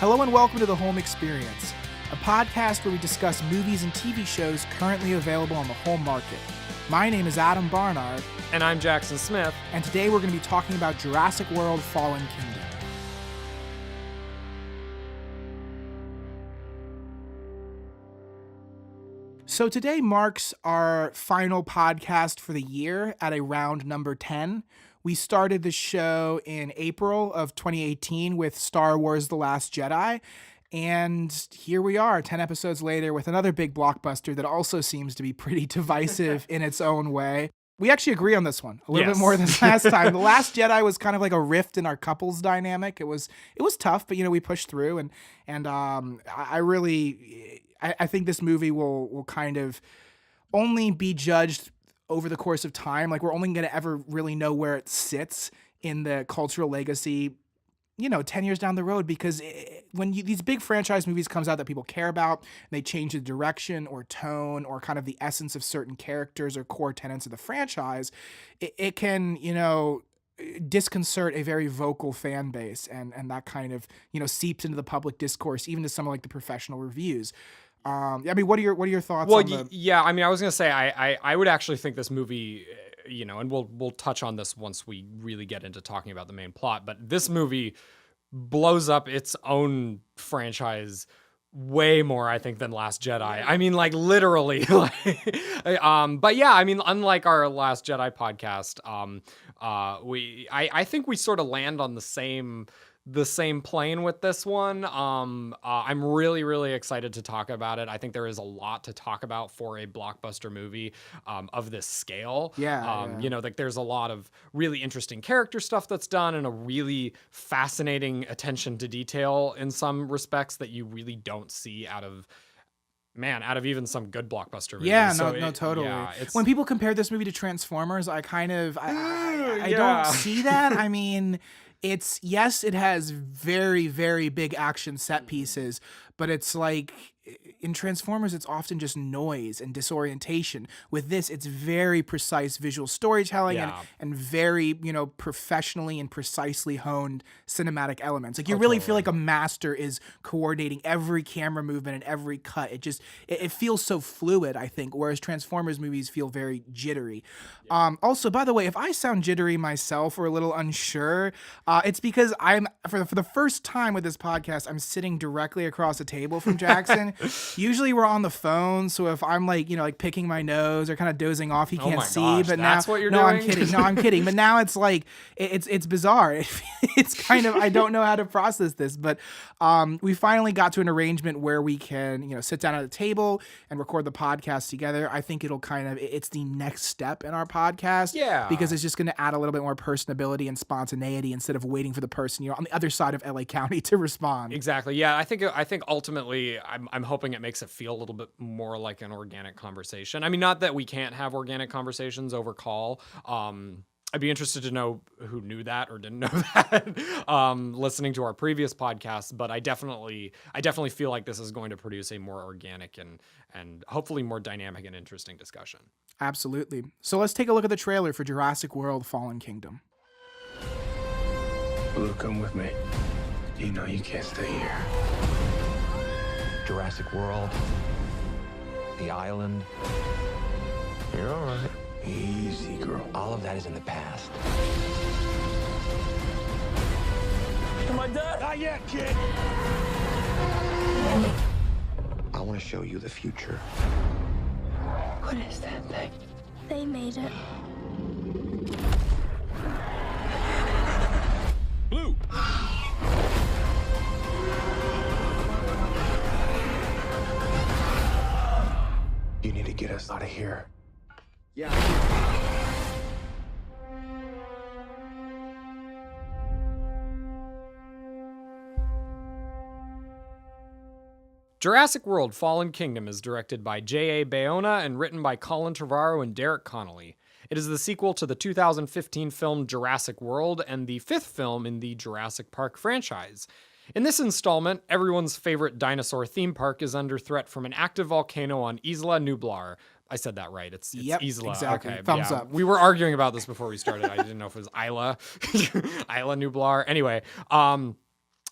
Hello and welcome to The Home Experience, a podcast where we discuss movies and TV shows currently available on the home market. My name is Adam Barnard. And I'm Jackson Smith. And today we're going to be talking about Jurassic World Fallen Kingdom. So today marks our final podcast for the year at a round number 10. We started the show in April of 2018 with Star Wars: The Last Jedi. And here we are, 10 episodes later, with another big blockbuster that also seems to be pretty divisive in its own way. We actually agree on this one a little bit more than last time. The Last Jedi was kind of like a rift in our couples dynamic. It was tough, but we pushed through, and I think this movie will kind of only be judged over the course of time. Like, we're only going to ever really know where it sits in the cultural legacy 10 years down the road, because when these big franchise movies comes out that people care about, they change the direction or tone or kind of the essence of certain characters or core tenets of the franchise, it can, disconcert a very vocal fan base, and that kind of, seeps into the public discourse, even to some of like the professional reviews. What are your thoughts on the... Yeah, I was going to say, I would actually think this movie, and we'll touch on this once we really get into talking about the main plot, but this movie blows up its own franchise way more, I think, than Last Jedi. I mean, like, literally. But yeah, unlike our Last Jedi podcast, I think we sort of land on the same plane with this one. I'm really, really excited to talk about it. I think there is a lot to talk about for a blockbuster movie of this scale. Like, there's a lot of really interesting character stuff that's done, and a really fascinating attention to detail in some respects that you really don't see out of even some good blockbuster movies. Yeah, totally. Yeah, when people compare this movie to Transformers, I don't see that. It has very, very big action set pieces, but it's like in Transformers, it's often just noise and disorientation. With this, it's very precise visual storytelling and very, professionally and precisely honed cinematic elements. Like, you really feel like a master is coordinating every camera movement and every cut. It feels so fluid, I think, whereas Transformers movies feel very jittery. Also, by the way, if I sound jittery myself or a little unsure, it's because I'm, for the first time with this podcast, I'm sitting directly across the table from Jackson. Usually we're on the phone, so if I'm like picking my nose or kind of dozing off, he can't see. Gosh, but that's now, what you're no, doing? I'm kidding. No, I'm kidding. But now it's like it's bizarre. It's kind of, I don't know how to process this, but we finally got to an arrangement where we can sit down at a table and record the podcast together. I think it's the next step in our podcast. Yeah, because it's just going to add a little bit more personability and spontaneity instead of waiting for the person on the other side of LA County to respond. Exactly. Yeah, I think ultimately I'm hoping it makes it feel a little bit more like an organic conversation. Not that we can't have organic conversations over call. I'd be interested to know who knew that or didn't know that listening to our previous podcast, but I definitely feel like this is going to produce a more organic and hopefully more dynamic and interesting discussion. Absolutely. So let's take a look at the trailer for Jurassic World Fallen Kingdom. Blue, come with me. You know you can't stay here. Jurassic World, the island. You're all right. Easy, girl. All of that is in the past. Am I dead? Not yet, kid. I want to show you the future. What is that thing? They made it. Blue! You need to get us out of here. Yeah. Jurassic World Fallen Kingdom is directed by J.A. Bayona and written by Colin Trevorrow and Derek Connolly. It is the sequel to the 2015 film Jurassic World and the fifth film in the Jurassic Park franchise. In this installment, everyone's favorite dinosaur theme park is under threat from an active volcano on Isla Nublar. I said that right. It's Isla. Exactly. Okay, Thumbs up. We were arguing about this before we started. I didn't know if it was Isla. Isla Nublar. Anyway,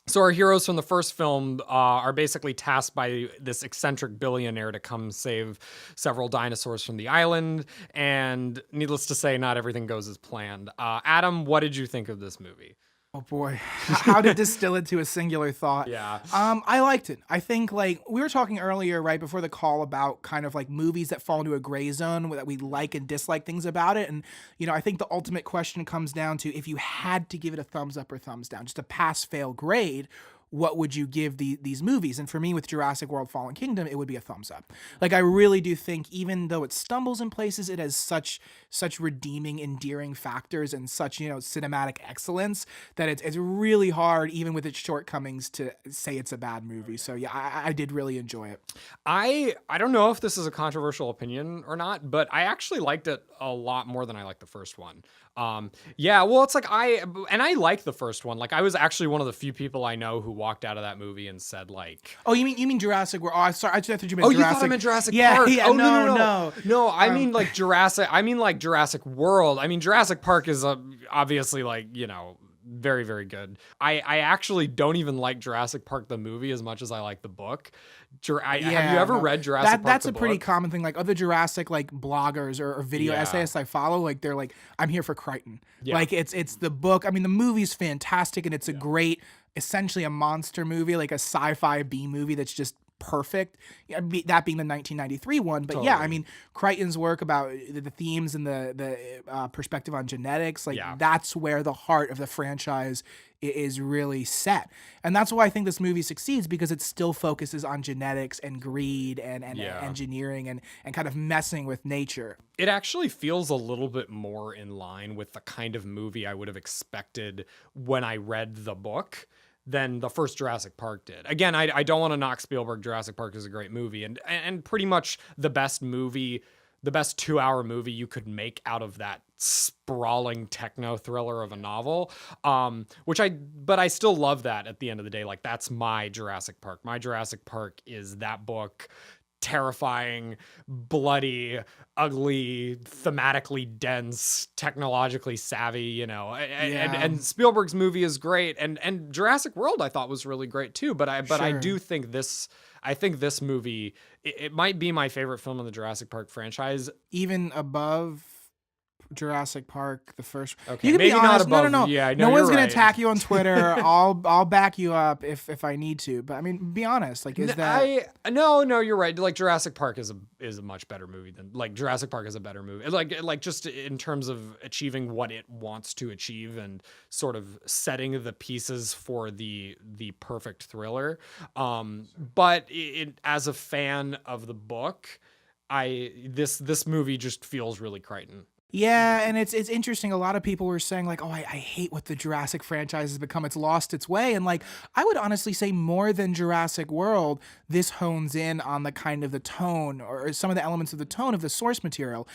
So our heroes from the first film are basically tasked by this eccentric billionaire to come save several dinosaurs from the island. And needless to say, not everything goes as planned. Adam, what did you think of this movie? Oh boy, how to distill it to a singular thought. Yeah. I liked it. I think like we were talking earlier, right before the call about kind of like movies that fall into a gray zone that we like and dislike things about it. And, I think the ultimate question comes down to if you had to give it a thumbs up or thumbs down, just a pass fail grade, what would you give these movies? And for me, with Jurassic World Fallen Kingdom, it would be a thumbs up. Like, I really do think, even though it stumbles in places, it has such redeeming, endearing factors and such, cinematic excellence that it's really hard, even with its shortcomings, to say it's a bad movie. So yeah, I did really enjoy it. I don't know if this is a controversial opinion or not, but I actually liked it a lot more than I liked the first one. Yeah, well, it's like I liked the first one. Like, I was actually one of the few people I know who walked out of that movie and said, like, oh, you mean Jurassic World? Oh, sorry, I thought you meant Jurassic. You thought I meant Jurassic yeah, Park? Yeah, oh, no. No, I mean like Jurassic. I mean like Jurassic World. I mean Jurassic Park is obviously like, very, very good. I actually don't even like Jurassic Park the movie as much as I like the book. Have you ever read Jurassic Park? That's the a pretty book? common thing. Like other Jurassic like bloggers or video Yeah. essayists I follow, like they're like, I'm here for Crichton. Yeah. Like it's the book. I mean, the movie's fantastic and it's a great, essentially a monster movie, like a sci-fi B movie that's just perfect. That being the 1993 one, but yeah, Totally. I mean Crichton's work about the themes and the perspective on genetics, like that's where the heart of the franchise is really set, and that's why I think this movie succeeds, because it still focuses on genetics and greed and engineering and kind of messing with nature. It actually feels a little bit more in line with the kind of movie I would have expected when I read the book than the first Jurassic Park did. Again, I don't want to knock Spielberg. Jurassic Park is a great movie and pretty much the best 2-hour movie you could make out of that sprawling techno thriller of a novel. But I still love that at the end of the day. Like, that's my Jurassic Park. My Jurassic Park is that book. Terrifying, bloody, ugly, thematically dense, technologically savvy, and Spielberg's movie is great, and Jurassic World I thought was really great too. But I do think this movie it might be my favorite film in the Jurassic Park franchise, even above Jurassic Park, the first. Okay, you can maybe be honest. not above. No. Yeah, no one's gonna right. attack you on Twitter. I'll back you up if I need to. But I mean, be honest. Like, is that? No, you're right. Like, Jurassic Park is a much better movie than Jurassic Park is a better movie. Like just in terms of achieving what it wants to achieve and sort of setting the pieces for the perfect thriller. But as a fan of the book, this movie just feels really Crichton. Yeah, and it's interesting. A lot of people were saying like, "Oh, I hate what the Jurassic franchise has become. It's lost its way." And like, I would honestly say more than Jurassic World, this hones in on the kind of the tone or some of the elements of the tone of the source material.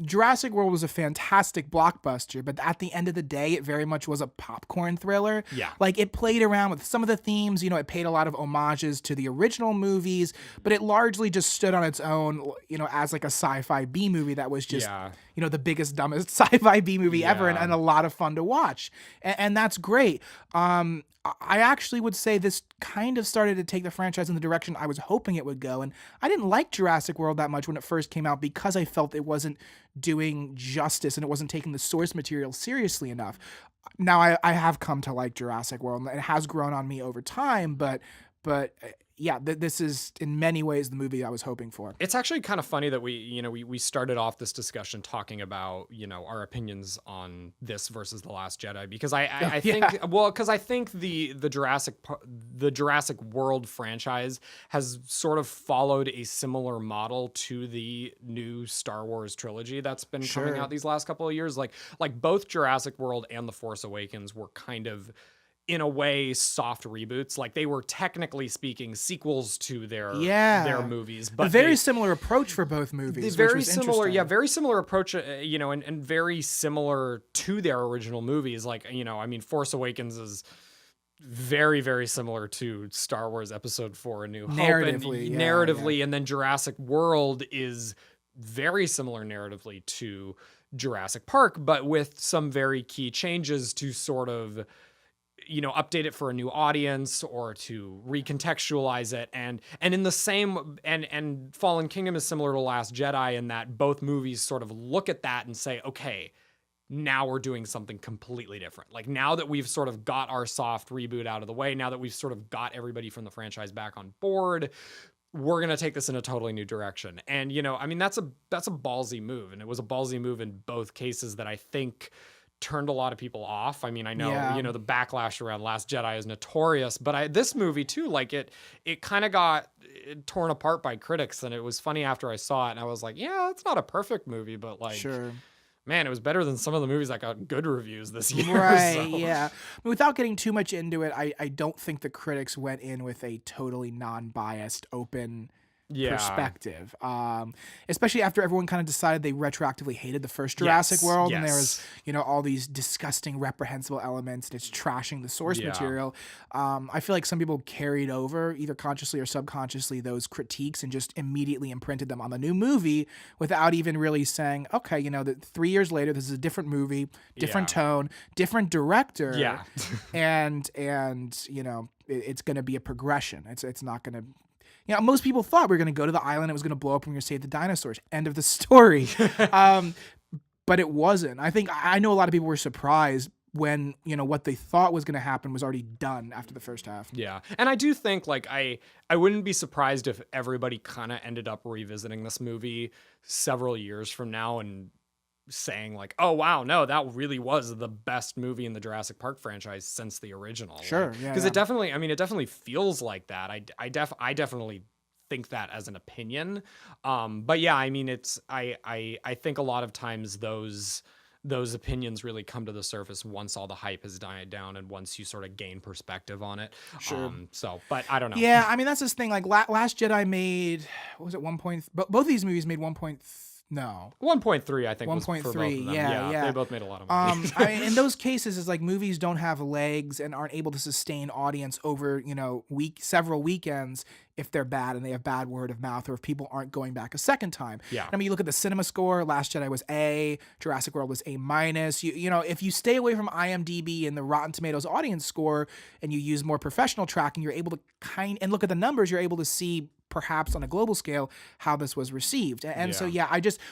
Jurassic World was a fantastic blockbuster, but at the end of the day, it very much was a popcorn thriller. Yeah. Like, it played around with some of the themes. It paid a lot of homages to the original movies, but it largely just stood on its own, as like a sci-fi B movie that was just, the biggest, dumbest sci-fi B movie ever, and a lot of fun to watch. And that's great. I actually would say this kind of started to take the franchise in the direction I was hoping it would go. And I didn't like Jurassic World that much when it first came out because I felt it wasn't doing justice and it wasn't taking the source material seriously enough. Now I have come to like Jurassic World, and it has grown on me over time, but yeah, this is in many ways the movie I was hoping for. It's actually kind of funny that we started off this discussion talking about, our opinions on this versus The Last Jedi, because I think the Jurassic World franchise has sort of followed a similar model to the new Star Wars trilogy that's been coming out these last couple of years. Like both Jurassic World and The Force Awakens were kind of, in a way, soft reboots. Like, they were technically speaking sequels to their movies, but a very similar approach for both movies. Very similar approach, and very similar to their original movies. Like, I mean, Force Awakens is very, very similar to Star Wars Episode 4: A New Hope, narratively, and then Jurassic World is very similar narratively to Jurassic Park, but with some very key changes to sort of update it for a new audience or to recontextualize it. And in the same, and Fallen Kingdom is similar to Last Jedi in that both movies sort of look at that and say, okay, now we're doing something completely different. Like now that we've sort of got our soft reboot out of the way, now that we've sort of got everybody from the franchise back on board, we're going to take this in a totally new direction. And, I mean, that's a ballsy move. And it was a ballsy move in both cases that I think turned a lot of people off. I mean, I know, the backlash around Last Jedi is notorious, but this movie too, like it kind of got torn apart by critics. And it was funny after I saw it and I was like, yeah, it's not a perfect movie, but like, Sure. Man, it was better than some of the movies that got good reviews this year. Right, so. yeah. I mean, without getting too much into it, I don't think the critics went in with a totally non-biased, open perspective. Especially after everyone kind of decided they retroactively hated the first Jurassic World, and there was, all these disgusting, reprehensible elements, and it's trashing the source material. I feel like some people carried over, either consciously or subconsciously, those critiques and just immediately imprinted them on the new movie without even really saying, okay, that 3 years later, this is a different movie, different tone, different director. Yeah. and it's going to be a progression. It's not going to... most people thought we were going to go to the island, it was going to blow up, and we were going to save the dinosaurs. End of the story. But it wasn't. I know a lot of people were surprised when, what they thought was going to happen was already done after the first half. Yeah. And I do think, like, I wouldn't be surprised if everybody kind of ended up revisiting this movie several years from now and saying like, oh wow, no, that really was the best movie in the Jurassic Park franchise since the original. Sure. Because it definitely feels like that. I definitely think that as an opinion. But yeah, I mean, I think a lot of times those opinions really come to the surface once all the hype has died down and once you sort of gain perspective on it. Sure. But I don't know. Yeah, I mean, that's this thing. Like Last Jedi made, what was it, 1 point? Both of these movies made 1.3, I think. 1.3, yeah. They both made a lot of money. In those cases, it's like movies don't have legs and aren't able to sustain audience over, several weekends if they're bad and they have bad word of mouth or if people aren't going back a second time. Yeah. I mean, you look at the cinema score, Last Jedi was A, Jurassic World was A-. If you stay away from IMDb and the Rotten Tomatoes audience score and you use more professional tracking, you're able to and look at the numbers, you're able to see perhaps on a global scale how this was received. And so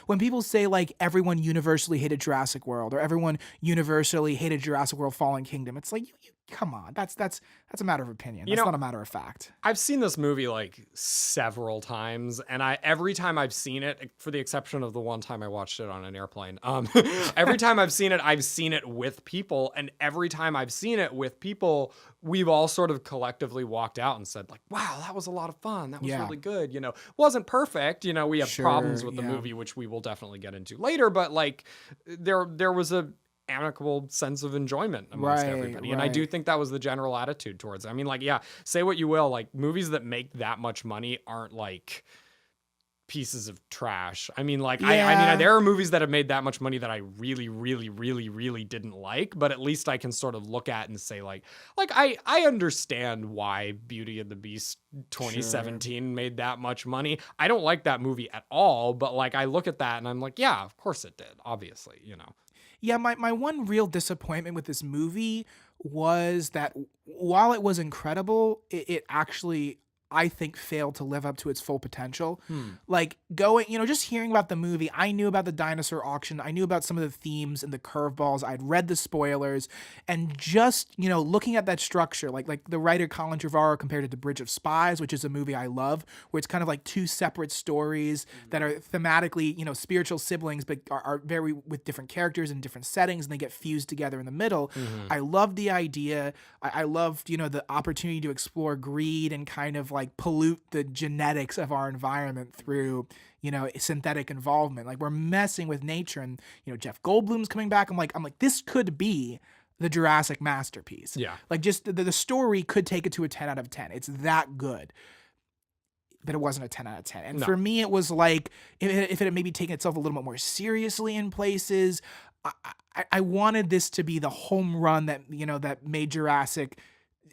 when people say like everyone universally hated Jurassic World or everyone universally hated Jurassic World Fallen Kingdom, it's like you come on, that's a matter of opinion. That's not a matter of fact. I've seen this movie like several times, and every time I've seen it, for the exception of the one time I watched it on an airplane, every time I've seen it with people, and every time I've seen it with people, we've all sort of collectively walked out and said like, wow, that was a lot of fun. That was really good. Wasn't perfect. We have problems with the movie, which we will definitely get into later, but like there was a amicable sense of enjoyment amongst everybody. And I do think that was the general attitude towards it. I mean, like, yeah, say what you will, like movies that make that much money aren't like pieces of trash. I mean, like, I mean, there are movies that have made that much money that I really, really, really, really didn't like, but at least I can sort of look at and say like I understand why Beauty and the Beast 2017 made that much money. I don't like that movie at all, but like I look at that and I'm like, yeah, of course it did, obviously, Yeah, my one real disappointment with this movie was that while it was incredible, it actually, I think, failed to live up to its full potential. Like going, just hearing about the movie, I knew about the dinosaur auction. I knew about some of the themes and the curveballs. I'd read the spoilers, and just, looking at that structure, like the writer Colin Trevorrow compared it to Bridge of Spies, which is a movie I love, where it's kind of like two separate stories that are thematically, spiritual siblings, but are very with different characters and different settings, and they get fused together in the middle. I loved the idea. I loved, the opportunity to explore greed and kind of like pollute the genetics of our environment through, synthetic involvement. Like we're messing with nature, and, Jeff Goldblum's coming back. I'm like, this could be the Jurassic masterpiece. Yeah. Like just the story could take it to a 10 out of 10. It's that good. But it wasn't a 10 out of 10. And for me, it was like, if it had maybe taken itself a little bit more seriously in places, I wanted this to be the home run that, that made Jurassic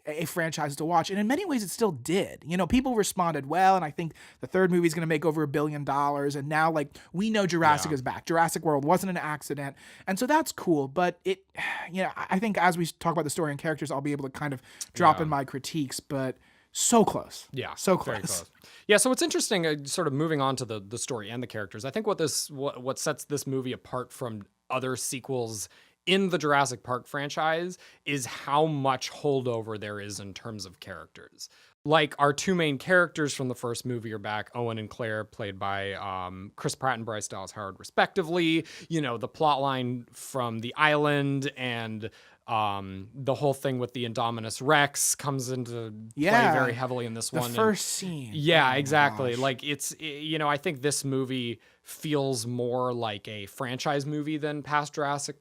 a franchise to watch. And in many ways, it still did. You know, people responded well, and I think the third movie is going to make over $1 billion. And now, like, we know Jurassic is back. Jurassic World wasn't an accident. And so that's cool. But it, you know, I think as we talk about the story and characters, I'll be able to kind of drop in my critiques. But so close. Yeah. So close. Very close. Yeah. So it's interesting, sort of moving on to the story and the characters. I think what sets this movie apart from other sequels in the Jurassic Park franchise is how much holdover there is in terms of characters. Like, our two main characters from the first movie are back, Owen and Claire, played by Chris Pratt and Bryce Dallas Howard, respectively. You know, the plot line from The Island and the whole thing with the Indominus Rex comes into play very heavily in this one. The first scene. Yeah, exactly. Like, it's, you know, I think this movie feels more like a franchise movie than past Jurassic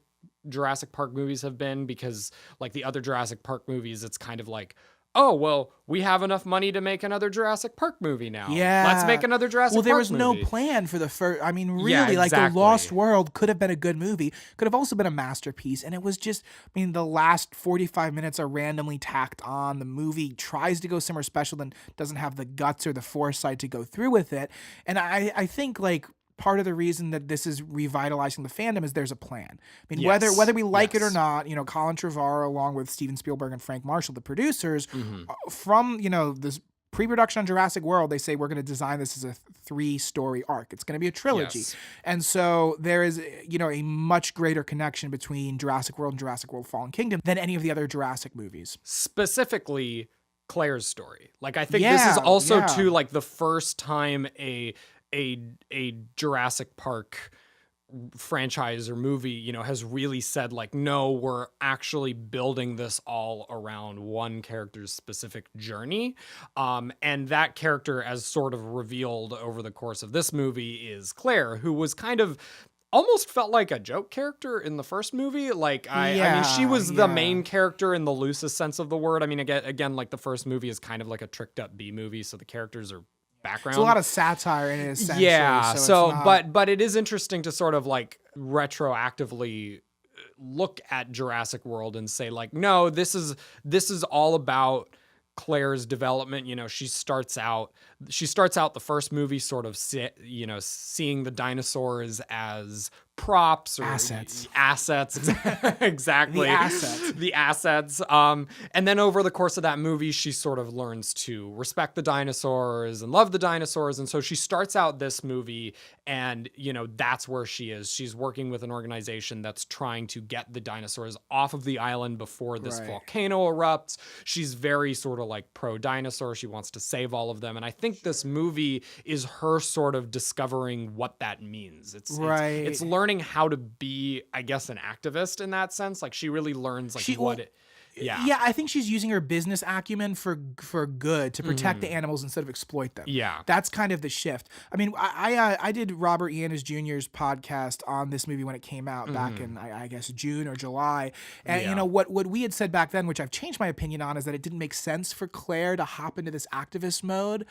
Park movies have been, because like the other Jurassic Park movies, it's kind of like, oh, well, we have enough money to make another Jurassic Park movie now. Yeah. Let's make another Jurassic Park movie. Well, there was no plan for the first. I mean, really, Yeah, like, The exactly. Lost World could have been a good movie, could have also been a masterpiece. And it was just, I mean, the last 45 minutes are randomly tacked on. The movie tries to go somewhere special, then doesn't have the guts or the foresight to go through with it. And I think, like, part of the reason that this is revitalizing the fandom is there's a plan. I mean, Yes. whether we like it or Yes. not, you know, Colin Trevorrow, along with Steven Spielberg and Frank Marshall, the producers, from, you know, this pre-production on Jurassic World, they say we're going to design this as a 3-story arc. It's going to be a trilogy. Yes. And so there is, you know, a much greater connection between Jurassic World and Jurassic World Fallen Kingdom than any of the other Jurassic movies. Specifically, Claire's story. Like, I think this is also Yeah. too, like, the first time a Jurassic Park franchise or movie, you know, has really said, like, no, we're actually building this all around one character's specific journey. And that character, as sort of revealed over the course of this movie, is Claire, who was kind of almost felt like a joke character in the first movie. Like, I mean, she was the main character in the loosest sense of the word. I mean, again, like, the first movie is kind of like a tricked up B movie, so the characters are background. There's a lot of satire in it, essentially. Yeah. So it's not... but it is interesting to sort of like retroactively look at Jurassic World and say, like, no, this is all about Claire's development. You know, she starts out the first movie sort of seeing the dinosaurs as props or assets. Exactly. The assets. And then over the course of that movie, she sort of learns to respect the dinosaurs and love the dinosaurs. And so she starts out this movie, and, you know, that's where she is. She's working with an organization that's trying to get the dinosaurs off of the island before this volcano erupts. She's very sort of like pro dinosaur. She wants to save all of them. And I think this movie is her sort of discovering what that means. It's learning how to be, I guess, an activist in that sense. Like, she really learns Yeah, I think she's using her business acumen for good, to protect the animals instead of exploit them. Yeah. That's kind of the shift. I mean, I did Robert Eanes Jr.'s podcast on this movie when it came out back in, I guess, June or July. And, you know, what we had said back then, which I've changed my opinion on, is that it didn't make sense for Claire to hop into this activist mode.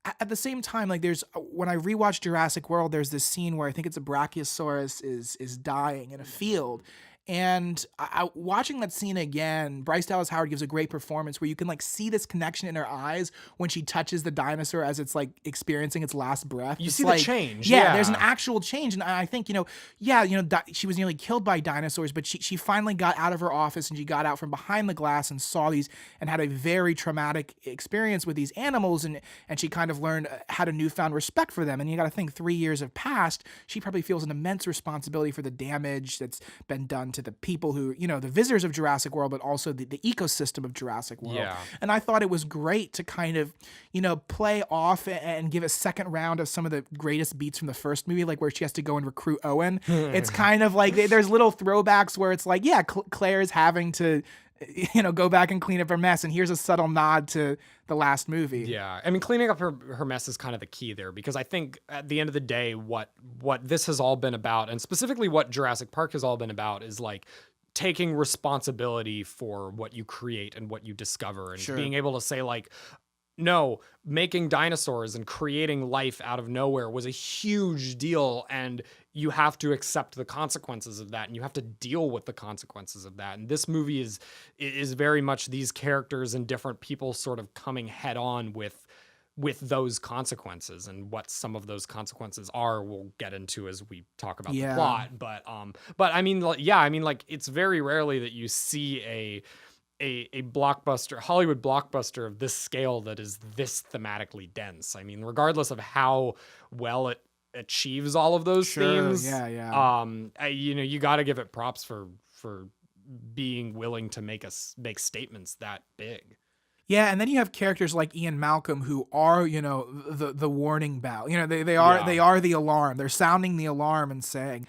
At the same time, like, when I rewatched Jurassic World, there's this scene where I think it's a Brachiosaurus is dying in a field. And watching that scene again, Bryce Dallas Howard gives a great performance where you can, like, see this connection in her eyes when she touches the dinosaur as it's, like, experiencing its last breath. You see the change. Yeah, there's an actual change. And I think, she was nearly killed by dinosaurs, but she finally got out of her office and she got out from behind the glass and saw these and had a very traumatic experience with these animals. And she kind of had a newfound respect for them. And you got to think 3 years have passed. She probably feels an immense responsibility for the damage that's been done to the people who, you know, the visitors of Jurassic World, but also the ecosystem of Jurassic World. Yeah. And I thought it was great to kind of, you know, play off and give a second round of some of the greatest beats from the first movie, like where she has to go and recruit Owen. It's kind of like there's little throwbacks where it's like, yeah, Claire is having to, you know, go back and clean up her mess. And here's a subtle nod to the last movie. Yeah. I mean, cleaning up her mess is kind of the key there, because I think at the end of the day, what this has all been about, and specifically what Jurassic Park has all been about, is like taking responsibility for what you create and what you discover, and being able to say, like, no, making dinosaurs and creating life out of nowhere was a huge deal, and you have to accept the consequences of that, and you have to deal with the consequences of that. And this movie is very much these characters and different people sort of coming head on with those consequences, and what some of those consequences are we'll get into as we talk about the plot. But I mean, like it's very rarely that you see a blockbuster, Hollywood blockbuster of this scale that is this thematically dense. I mean, regardless of how well it achieves all of those themes, you got to give it props for being willing to make statements that big. Yeah, and then you have characters like Ian Malcolm who are, the warning bell. They are the alarm. They're sounding the alarm and saying,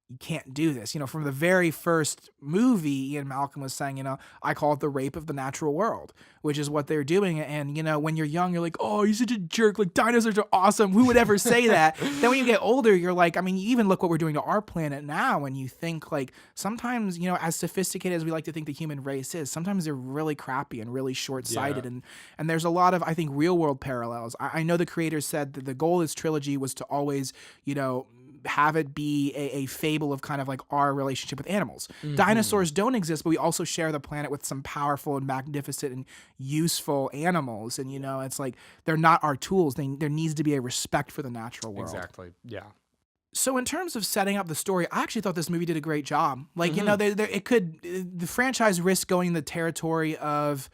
you can't do this. From the very first movie, Ian Malcolm was saying, I call it the rape of the natural world, which is what they're doing. And, when you're young, you're like, oh, you're such a jerk. Like, dinosaurs are awesome. Who would ever say that? Then when you get older, you're like, I mean, you even look what we're doing to our planet now, and you think, like, sometimes, as sophisticated as we like to think the human race is, sometimes they're really crappy and really short-sighted. Yeah. And there's a lot of, I think, real-world parallels. I know the creators said that the goal of this trilogy was to always, have it be a fable of kind of like our relationship with animals. Mm-hmm. Dinosaurs don't exist, but we also share the planet with some powerful and magnificent and useful animals. And, it's like, they're not our tools. There needs to be a respect for the natural world. Exactly. Yeah. So in terms of setting up the story, I actually thought this movie did a great job. Like, the franchise risks going in the territory of,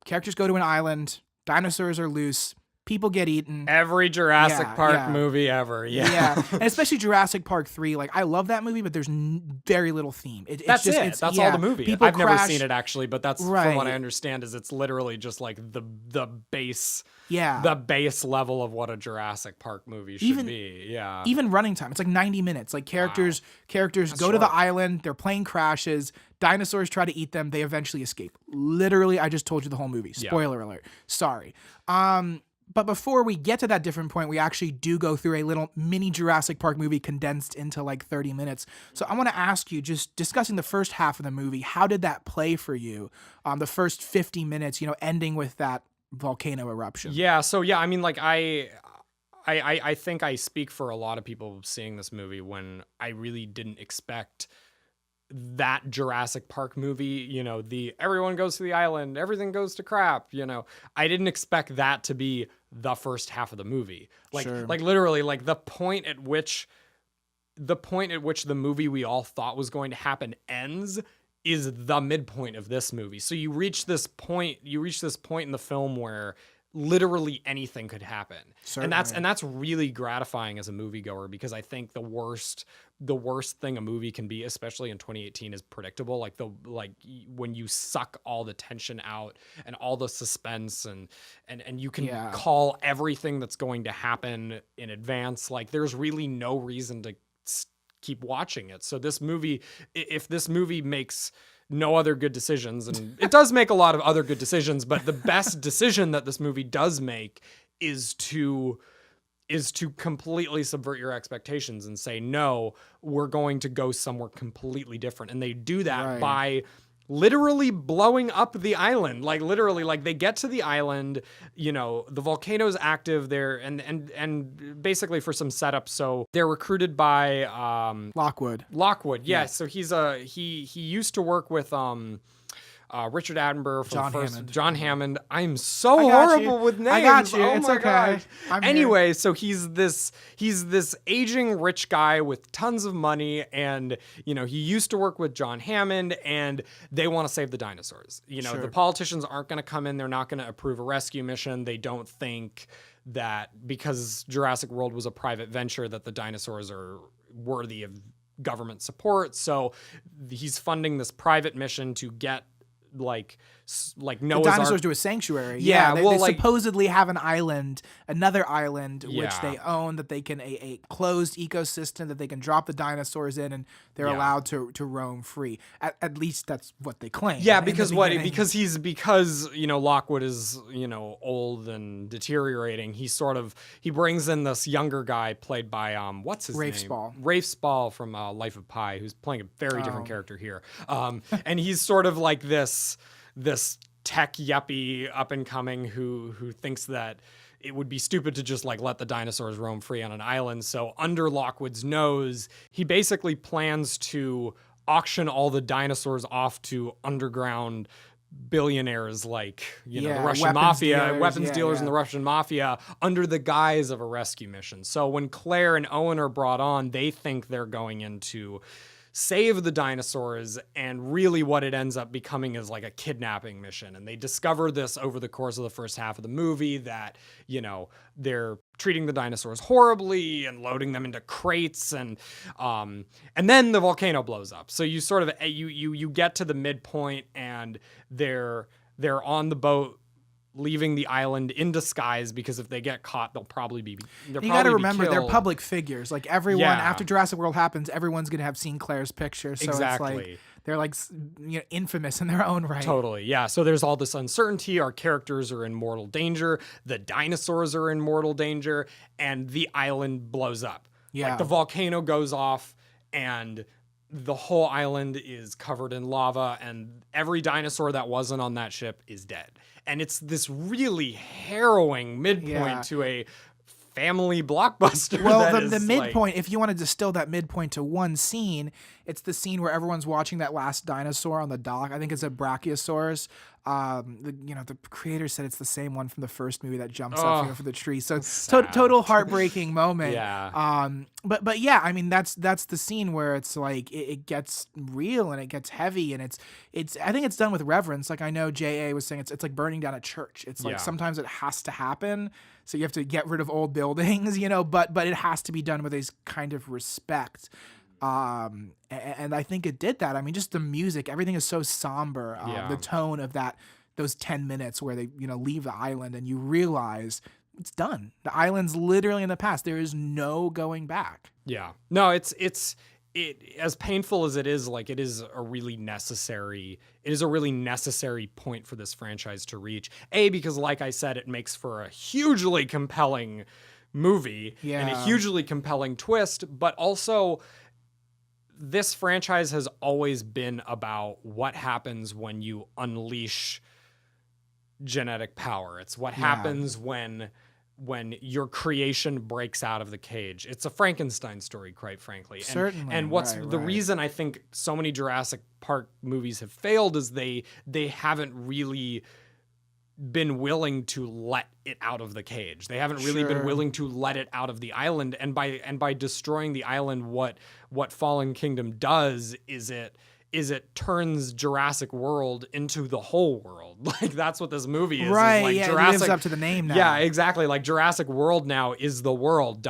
characters go to an island, dinosaurs are loose, people get eaten. Every Jurassic Park movie ever. Yeah. And especially Jurassic Park 3. Like, I love that movie, but there's very little theme. That's all the movie. I've never seen it actually, but that's from what I understand is it's literally just like the base. Yeah. The base level of what a Jurassic Park movie should be. Yeah. Even running time. It's like 90 minutes. Like characters go to the island, their plane crashes, dinosaurs try to eat them, they eventually escape. Literally, I just told you the whole movie. Spoiler alert. Sorry. But before we get to that different point, we actually do go through a little mini Jurassic Park movie condensed into like 30 minutes. So I want to ask you, just discussing the first half of the movie, how did that play for you? The first 50 minutes, ending with that volcano eruption. Yeah. So I mean, like I think I speak for a lot of people seeing this movie when I really didn't expect that Jurassic Park movie, the everyone goes to the island, everything goes to crap, I didn't expect that to be the first half of the movie. Like literally, like the point at which the movie we all thought was going to happen ends is the midpoint of this movie. So you reach this point in the film where literally anything could happen. Certainly. And that's really gratifying as a moviegoer, because I think the worst thing a movie can be, especially in 2018, is predictable. Like when you suck all the tension out and all the suspense and you can call everything that's going to happen in advance. Like there's really no reason to keep watching it. So this movie, if this movie makes no other good decisions, and it does make a lot of other good decisions, but the best decision that this movie does make is to completely subvert your expectations and say, no, we're going to go somewhere completely different. And they do that by literally blowing up the island. Like literally, like they get to the island, the volcano's active there, and basically for some setup. So they're recruited by Lockwood. Yeah. So he used to work with Richard Attenborough from John Hammond. I'm so horrible with names. I got you. Oh it's my okay. gosh. Anyway, so he's this aging rich guy with tons of money, and he used to work with John Hammond, and they want to save the dinosaurs. The politicians aren't going to come in. They're not going to approve a rescue mission. They don't think that because Jurassic World was a private venture that the dinosaurs are worthy of government support. So he's funding this private mission to get like Noah's the dinosaurs Ark to a sanctuary. They supposedly have another island which they own, that they can a closed ecosystem that they can drop the dinosaurs in, and they're allowed to roam free. At least that's what they claim. Yeah, because Lockwood is old and deteriorating. He brings in this younger guy played by what's his name? Rafe Spall from Life of Pi, who's playing a very different character here. And he's sort of like this tech yuppie up and coming who thinks that it would be stupid to just like let the dinosaurs roam free on an island. So under Lockwood's nose, he basically plans to auction all the dinosaurs off to underground billionaires like, you know, the Russian mafia, weapons dealers and the Russian mafia under the guise of a rescue mission. So when Claire and Owen are brought on, they think they're going into save the dinosaurs, and really what it ends up becoming is like a kidnapping mission. And they discover this over the course of the first half of the movie that, you know, they're treating the dinosaurs horribly and loading them into crates, and then the volcano blows up. So you sort of you get to the midpoint, and they're on the boat leaving the island in disguise, because if they get caught, you got to remember they're public figures. Like everyone after Jurassic World happens, everyone's going to have seen Claire's picture. So exactly. It's like they're like, you know, infamous in their own right. Totally. Yeah. So there's all this uncertainty. Our characters are in mortal danger. The dinosaurs are in mortal danger, and the island blows up. Yeah. Like the volcano goes off, and the whole island is covered in lava, and every dinosaur that wasn't on that ship is dead. And it's this really harrowing midpoint to a family blockbuster. Well, the midpoint, if you want to distill that midpoint to one scene, it's the scene where everyone's watching that last dinosaur on the dock. I think it's a Brachiosaurus. The creator said it's the same one from the first movie that jumps up from the tree. So total heartbreaking moment. Yeah. But yeah, I mean that's the scene where it's like it gets real and it gets heavy, and it's I think it's done with reverence. Like I know J.A. was saying it's like burning down a church. It's like sometimes it has to happen. So you have to get rid of old buildings, you know, but it has to be done with this kind of respect. And I think it did that. I mean, just the music, everything is so somber. The tone of those 10 minutes where they, you know, leave the island and you realize it's done. The island's literally in the past. There is no going back. Yeah. No, it as painful as it is, like it is a really necessary point for this franchise to reach. Because like I said, it makes for a hugely compelling movie and a hugely compelling twist, but also this franchise has always been about what happens when you unleash genetic power. It's what happens when your creation breaks out of the cage. It's a Frankenstein story, quite frankly. Certainly. And what's the reason I think so many Jurassic Park movies have failed is they haven't really been willing to let it out of the cage. They haven't really been willing to let it out of the island. And by destroying the island, what Fallen Kingdom does is it turns Jurassic World into the whole world. Like that's what this movie is. Right. Is like Jurassic, it lives up to the name now. Yeah, exactly. Like Jurassic World now is the world.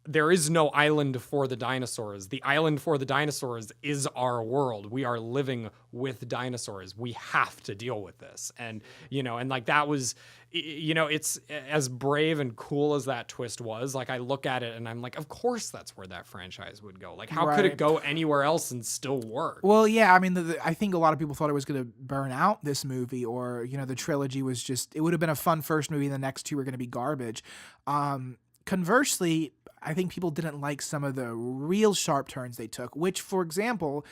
There is no island for the dinosaurs. The island for the dinosaurs is our world. We are living with dinosaurs. We have to deal with this. And, you know, and like that was, you know, it's as brave and cool as that twist was. Like I look at it and I'm like, of course that's where that franchise would go. Like how could it go anywhere else and still work? Well, yeah, I mean, I think a lot of people thought it was going to burn out this movie, or, you know, the trilogy was just, it would have been a fun first movie and the next two were going to be garbage. Conversely, I think people didn't like some of the real sharp turns they took, which, for example,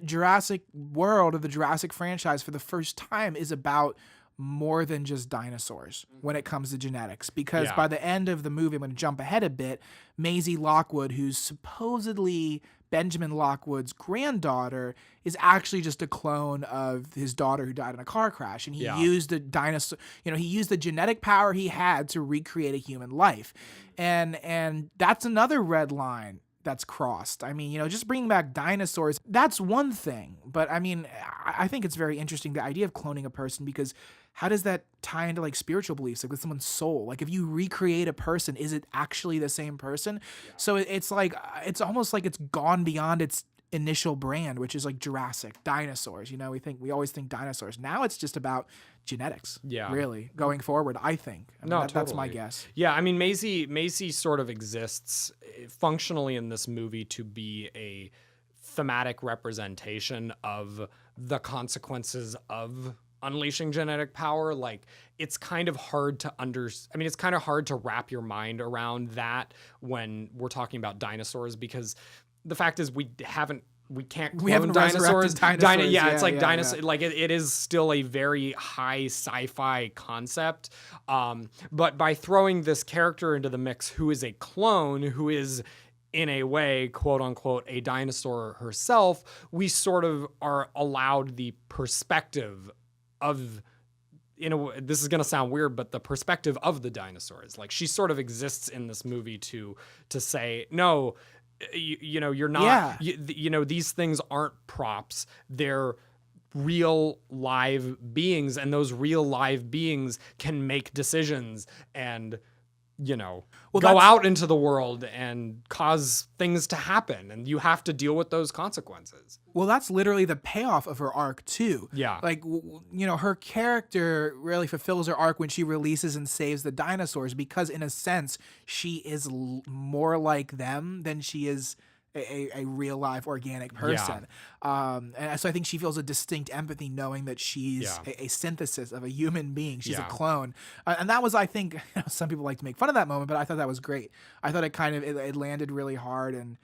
Jurassic World, or the Jurassic franchise, for the first time is about more than just dinosaurs when it comes to genetics. Because by the end of the movie, I'm going to jump ahead a bit, Maisie Lockwood, who's supposedly Benjamin Lockwood's granddaughter, is actually just a clone of his daughter who died in a car crash. And he used the dinosaur, you know, he used the genetic power he had to recreate a human life. And that's another red line that's crossed. I mean, you know, just bringing back dinosaurs, that's one thing. But I mean, I think it's very interesting, the idea of cloning a person, because how does that tie into like spiritual beliefs, like with someone's soul? Like if you recreate a person, is it actually the same person? So it's like, it's almost like it's gone beyond its initial brand, which is like Jurassic, dinosaurs. You know, we always think dinosaurs. Now it's just about genetics. Really going forward, I think. I mean, that's my guess. Yeah, I mean, Maisie sort of exists functionally in this movie to be a thematic representation of the consequences of unleashing genetic power. Like it's kind of hard to it's kind of hard to wrap your mind around that when we're talking about dinosaurs, because the fact is we haven't we can't We haven't clone resurrected dinosaurs. dinosaurs. Yeah, it's like Yeah. dinosaur. Like it is still a very high sci-fi concept. But by throwing this character into the mix, who is a clone, who is in a way, quote unquote, a dinosaur herself, we sort of are allowed the perspective of, this is going to sound weird, but the perspective of the dinosaurs. Like, she sort of exists in this movie to say, no, you're not, these things aren't props. They're real live beings, and those real live beings can make decisions and, go out into the world and cause things to happen, and you have to deal with those consequences. Well, that's literally the payoff of her arc too. Yeah. Like, her character really fulfills her arc when she releases and saves the dinosaurs, because in a sense, she is more like them than she is a real live organic person. And so I think she feels a distinct empathy knowing that she's a synthesis of a human being. She's a clone. And that was, I think, some people like to make fun of that moment, but I thought that was great. I thought it landed really hard and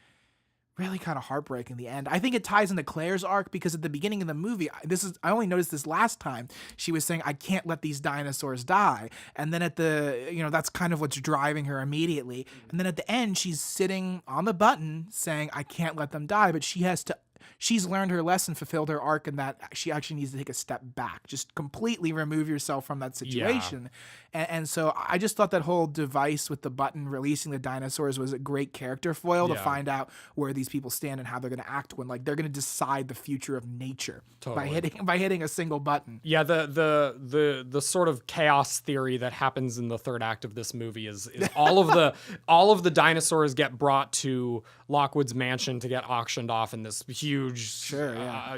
really kind of heartbreaking in the end. I think it ties into Claire's arc, because at the beginning of the movie, I only noticed this last time, she was saying, I can't let these dinosaurs die. And then at the, that's kind of what's driving her immediately. And then at the end, she's sitting on the button saying, I can't let them die. But she's learned her lesson, fulfilled her arc, and that she actually needs to take a step back, just completely remove yourself from that situation. And so I just thought that whole device with the button releasing the dinosaurs was a great character foil to find out where these people stand and how they're going to act when, like, they're going to decide the future of nature by hitting a single button. Yeah, the sort of chaos theory that happens in the third act of this movie is all of the dinosaurs get brought to Lockwood's mansion to get auctioned off in this huge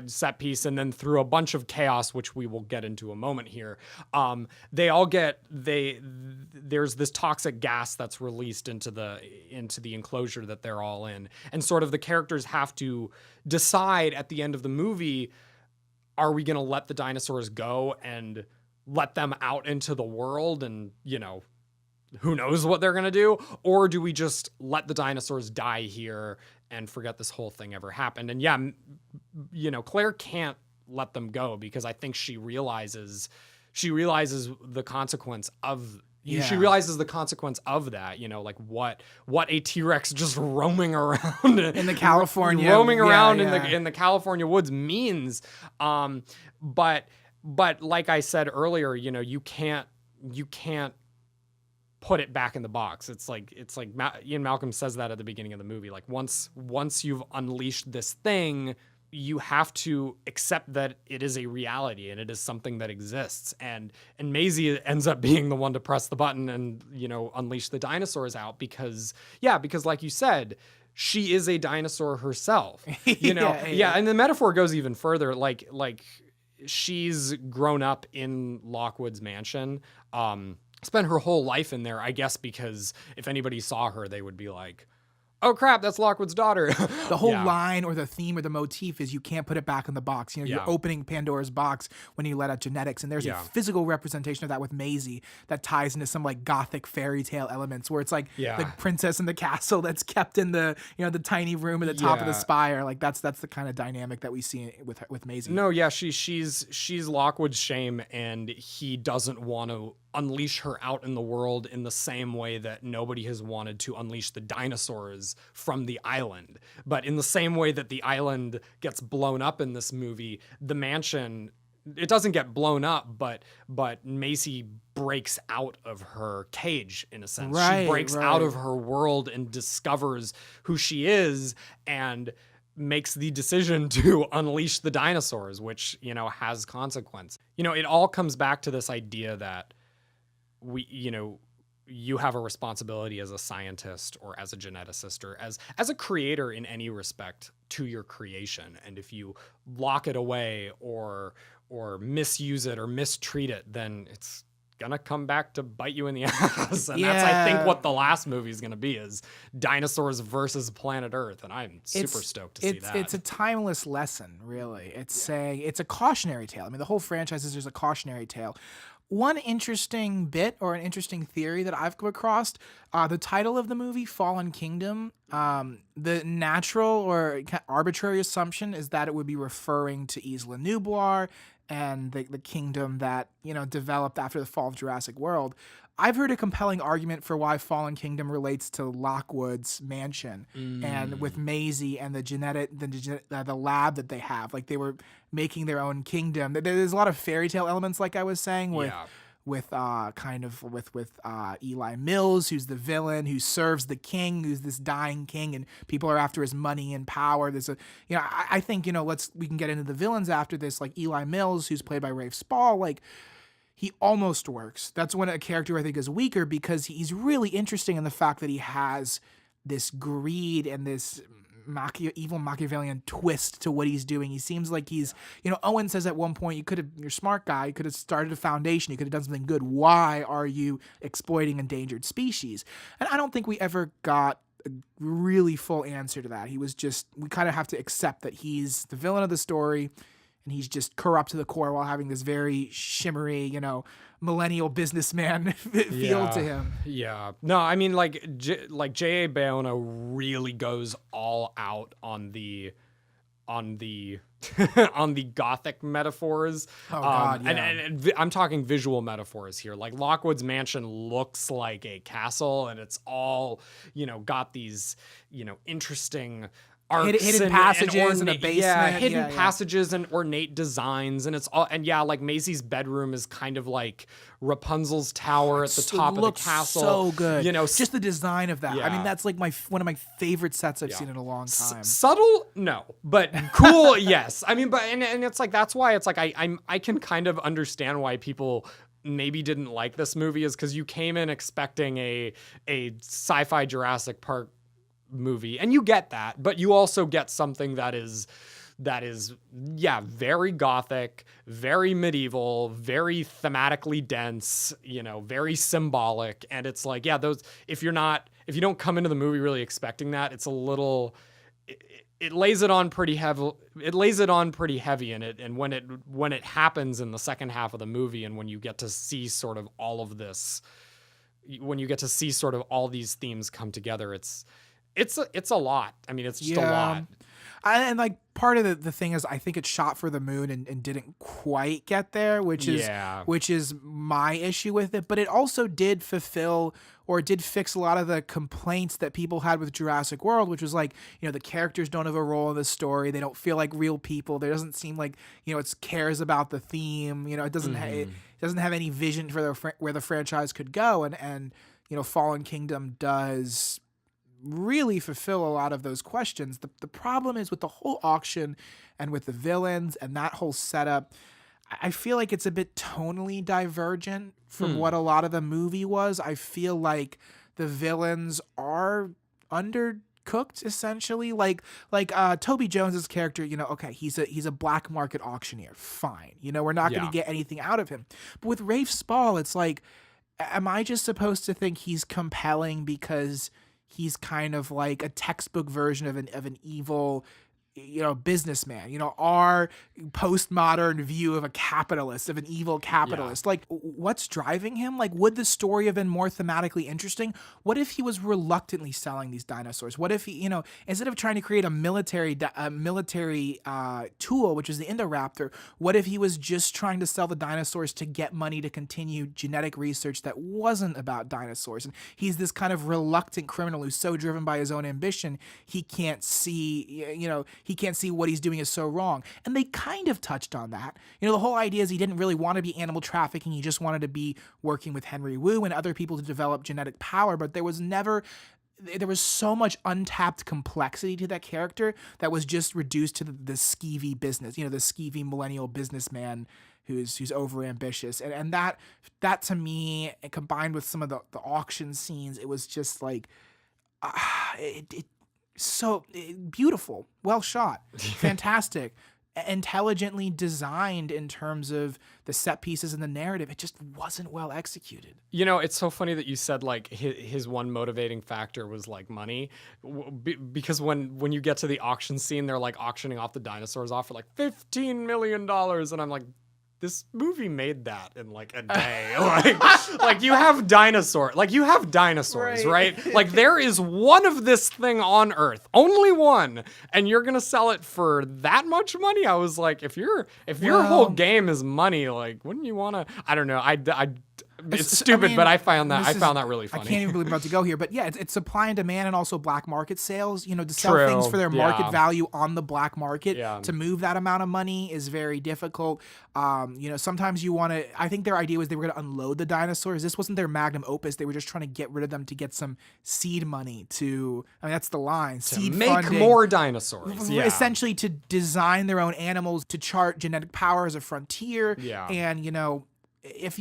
set piece, and then through a bunch of chaos, which we will get into a moment here, there's this toxic gas that's released into the enclosure that they're all in, and sort of the characters have to decide at the end of the movie, are we going to let the dinosaurs go and let them out into the world and, who knows what they're going to do? Or do we just let the dinosaurs die here and forget this whole thing ever happened? And Claire can't let them go, because I think she realizes the consequence of she realizes the consequence of that, like what a T-Rex just roaming around in the California in the California woods means. But like I said earlier, you can't put it back in the box. It's like Ian Malcolm says that at the beginning of the movie. Like, once you've unleashed this thing, you have to accept that it is a reality and it is something that exists. And Maisie ends up being the one to press the button and, unleash the dinosaurs out because like you said, she is a dinosaur herself, And the metaphor goes even further. Like she's grown up in Lockwood's mansion, spent her whole life in there, I guess, because if anybody saw her, they would be like, oh crap, that's Lockwood's daughter. The whole line or the theme or the motif is you can't put it back in the box. You're opening Pandora's box when you let out genetics. And there's a physical representation of that with Maisie that ties into some like gothic fairy tale elements where it's like the princess in the castle that's kept in the, the tiny room at the top of the spire. Like that's the kind of dynamic that we see with Maisie. No, yeah, she's Lockwood's shame, and he doesn't want to unleash her out in the world in the same way that nobody has wanted to unleash the dinosaurs from the island. But in the same way that the island gets blown up in this movie, the mansion, it doesn't get blown up, but Macy breaks out of her cage in a sense. She breaks out of her world and discovers who she is and makes the decision to unleash the dinosaurs, which, has consequence. It all comes back to this idea that you have a responsibility as a scientist or as a geneticist or as a creator in any respect to your creation. And if you lock it away or misuse it or mistreat it, then it's gonna come back to bite you in the ass. And that's, I think, what the last movie is gonna be, is dinosaurs versus planet Earth. And I'm super stoked to see that. It's a timeless lesson, really. It's a cautionary tale. I mean, the whole franchise is just a cautionary tale. One interesting bit or an interesting theory that I've come across, the title of the movie, Fallen Kingdom, the natural or arbitrary assumption is that it would be referring to Isla Nublar and the kingdom that, developed after the fall of Jurassic World. I've heard a compelling argument for why Fallen Kingdom relates to Lockwood's mansion and with Maisie and the lab that they have. Like, they were making their own kingdom. There's a lot of fairy tale elements, like I was saying, with Eli Mills, who's the villain, who serves the king, who's this dying king, and people are after his money and power. There's I think, we can get into the villains after this, like Eli Mills, who's played by Rafe Spall, like, he almost works. That's when a character I think is weaker, because he's really interesting in the fact that he has this greed and this evil Machiavellian twist to what he's doing. He seems like he's, Owen says at one point, you're a smart guy, you could have started a foundation, you could have done something good. Why are you exploiting endangered species? And I don't think we ever got a really full answer to that. We kind of have to accept that he's the villain of the story, and he's just corrupt to the core while having this very shimmery, millennial businessman feel to him. Yeah. No, I mean, J.A. Bayona really goes all out on the on the Gothic metaphors. Oh God, yeah. And I'm talking visual metaphors here. Like, Lockwood's mansion looks like a castle, and it's all, got these, interesting arcs hidden passages in the basement. Hidden passages and ornate designs, and it's all, and like Maisie's bedroom is kind of like Rapunzel's tower at the top of the castle. So good, just the design of that. Yeah. I mean, that's like one of my favorite sets I've seen in a long time. Subtle, no, but cool, yes. I mean, but and it's like, that's why it's like I can kind of understand why people maybe didn't like this movie, is because you came in expecting a sci-fi Jurassic Park movie, and you get that, but you also get something that is very Gothic, very medieval, very thematically dense, very symbolic. And it's like, those, if you don't come into the movie really expecting that, it's a little, it lays it on pretty heavy. It lays it on pretty heavy in it. And when it happens in the second half of the movie, and when you get to see sort of all of this, when you get to see sort of all these themes come together, it's a lot. I mean, it's just a lot. And like, part of the thing is, I think it shot for the moon and didn't quite get there, which is my issue with it. But it also did fulfill, or did fix, a lot of the complaints that people had with Jurassic World, which was like, the characters don't have a role in the story. They don't feel like real people. There doesn't seem like, it cares about the theme. It doesn't it doesn't have any vision for where the franchise could go. And Fallen Kingdom does really fulfill a lot of those questions. The problem is with the whole auction and with the villains and that whole setup, I feel like it's a bit tonally divergent from what a lot of the movie was. I feel like the villains are undercooked, essentially. Like Toby Jones's character, okay, he's a black market auctioneer. Fine. We're not going to get anything out of him. But with Rafe Spall, it's like, am I just supposed to think he's compelling because he's kind of like a textbook version of an evil, businessman, our postmodern view of a capitalist, of an evil capitalist. Like, what's driving him? Like, would the story have been more thematically interesting? What if he was reluctantly selling these dinosaurs? What if he, instead of trying to create a military tool, which is the Indoraptor, what if he was just trying to sell the dinosaurs to get money to continue genetic research that wasn't about dinosaurs? And he's this kind of reluctant criminal who's so driven by his own ambition, he can't see, he can't see what he's doing is so wrong. And they kind of touched on that. The whole idea is he didn't really want to be animal trafficking. He just wanted to be working with Henry Wu and other people to develop genetic power. But there was so much untapped complexity to that character that was just reduced to the skeevy business, the skeevy millennial businessman who's overambitious. And that to me, combined with some of the auction scenes, it was just like, so beautiful, well shot, fantastic, intelligently designed in terms of the set pieces and the narrative. It just wasn't well executed. It's so funny that you said like his one motivating factor was like money, because when you get to the auction scene, they're like auctioning off the dinosaurs off for like $15 million, and I'm like, this movie made that in like a day. Like you have dinosaurs, right? Like there is one of this thing on Earth, only one, and you're gonna sell it for that much money. I was like, if your whole game is money, like wouldn't you want to? I don't know. It's stupid, but I found that really funny. I can't even believe I'm about to go here, but yeah, it's supply and demand, and also black market sales. You know, to sell things for their market value on the black market, to move that amount of money is very difficult. You know, sometimes you want to. I think their idea was they were going to unload the dinosaurs. This wasn't their magnum opus. They were just trying to get rid of them to get some seed money. That's the line. To make more dinosaurs. Yeah. Essentially, to design their own animals, to chart genetic power as a frontier. Yeah. And you know, if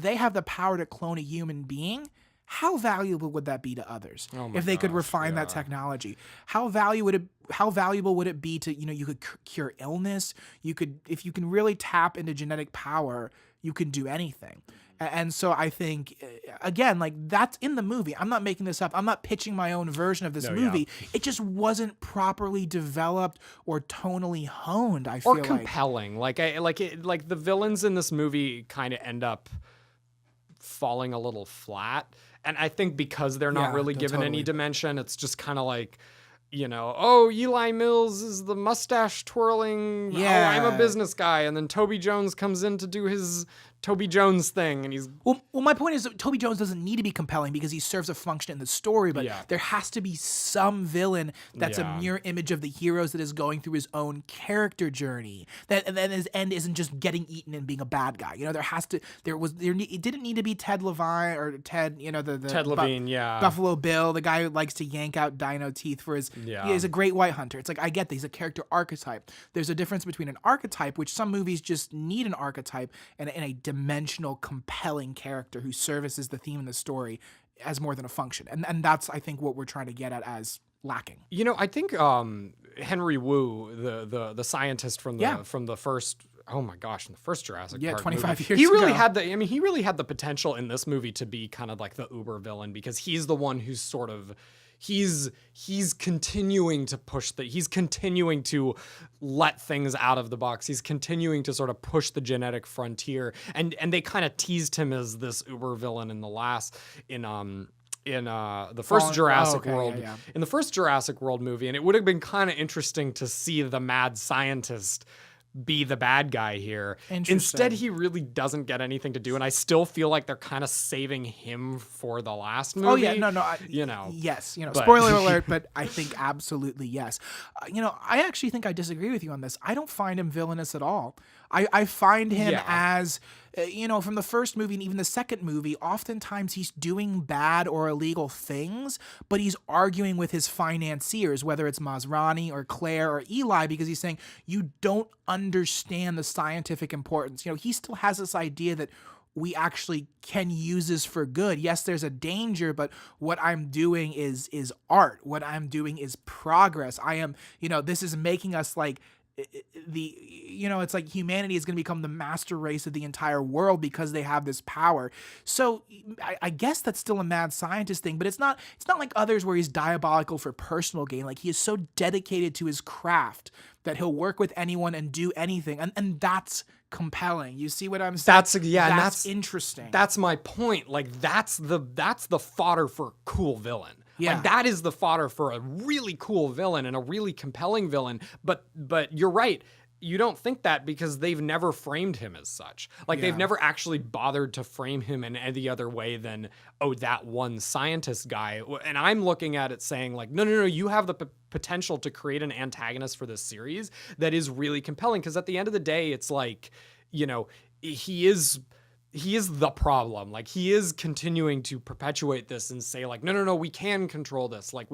they have the power to clone a human being, how valuable would that be to others? If they could refine that technology, how valuable would it be to, you know, you could cure illness. If you can really tap into genetic power, you can do anything. And so I think, again, like that's in the movie. I'm not making this up. I'm not pitching my own version of this movie. Yeah. It just wasn't properly developed or tonally honed. I feel compelling. Like the villains in this movie kind of end up falling a little flat. And I think because they're not really given any dimension, it's just kind of like, you know, oh, Eli Mills is the mustache twirling. Yeah. Oh, I'm a business guy. And then Toby Jones comes in to do his Toby Jones thing, and he's... Well, my point is that Toby Jones doesn't need to be compelling because he serves a function in the story, but there has to be some villain that's a mirror image of the heroes that is going through his own character journey. And then his end isn't just getting eaten and being a bad guy. You know, it didn't need to be Ted Levine or Ted, you know, the Ted Levine, Buffalo Bill, the guy who likes to yank out dino teeth for his... He's a great white hunter. It's like, I get that. He's a character archetype. There's a difference between an archetype, which some movies just need an archetype, and a dimensional, compelling character who services the theme in the story as more than a function. And that's, I think, what we're trying to get at as lacking. You know, I think Henry Wu, the scientist from the first... Oh my gosh! In the first Jurassic Park 25 movie, years he ago. He really had the potential in this movie to be kind of like the uber villain, because he's the one who's sort of he's continuing to he's continuing to let things out of the box. He's continuing to sort of push the genetic frontier, and they kind of teased him as this uber villain in the first Jurassic World, in the first Jurassic World movie, and it would have been kind of interesting to see the mad scientist be the bad guy here. Instead, he really doesn't get anything to do, and I still feel like they're kind of saving him for the last movie. Oh yeah, yes, spoiler alert, but I think absolutely yes. I actually think I disagree with you on this. I don't find him villainous at all. I find him as, from the first movie and even the second movie, oftentimes he's doing bad or illegal things, but he's arguing with his financiers, whether it's Masrani or Claire or Eli, because he's saying, you don't understand the scientific importance. He still has this idea that we actually can use this for good. Yes, there's a danger, but what I'm doing is art. What I'm doing is progress. I am, this is making us like, it's like humanity is going to become the master race of the entire world because they have this power. So I guess that's still a mad scientist thing, but it's not like others where he's diabolical for personal gain. Like, he is so dedicated to his craft that he'll work with anyone and do anything. And that's compelling. You see what I'm saying? That's interesting. That's my point. Like, that's the fodder for a cool villain. Yeah. Like, that is the fodder for a really cool villain and a really compelling villain. But you're right. You don't think that because they've never framed him as such. Like, they've never actually bothered to frame him in any other way than, oh, that one scientist guy. And I'm looking at it saying, like, no, you have the potential to create an antagonist for this series that is really compelling. Because at the end of the day, it's like, he is the problem. Like, he is continuing to perpetuate this and say, like, no, we can control this. Like,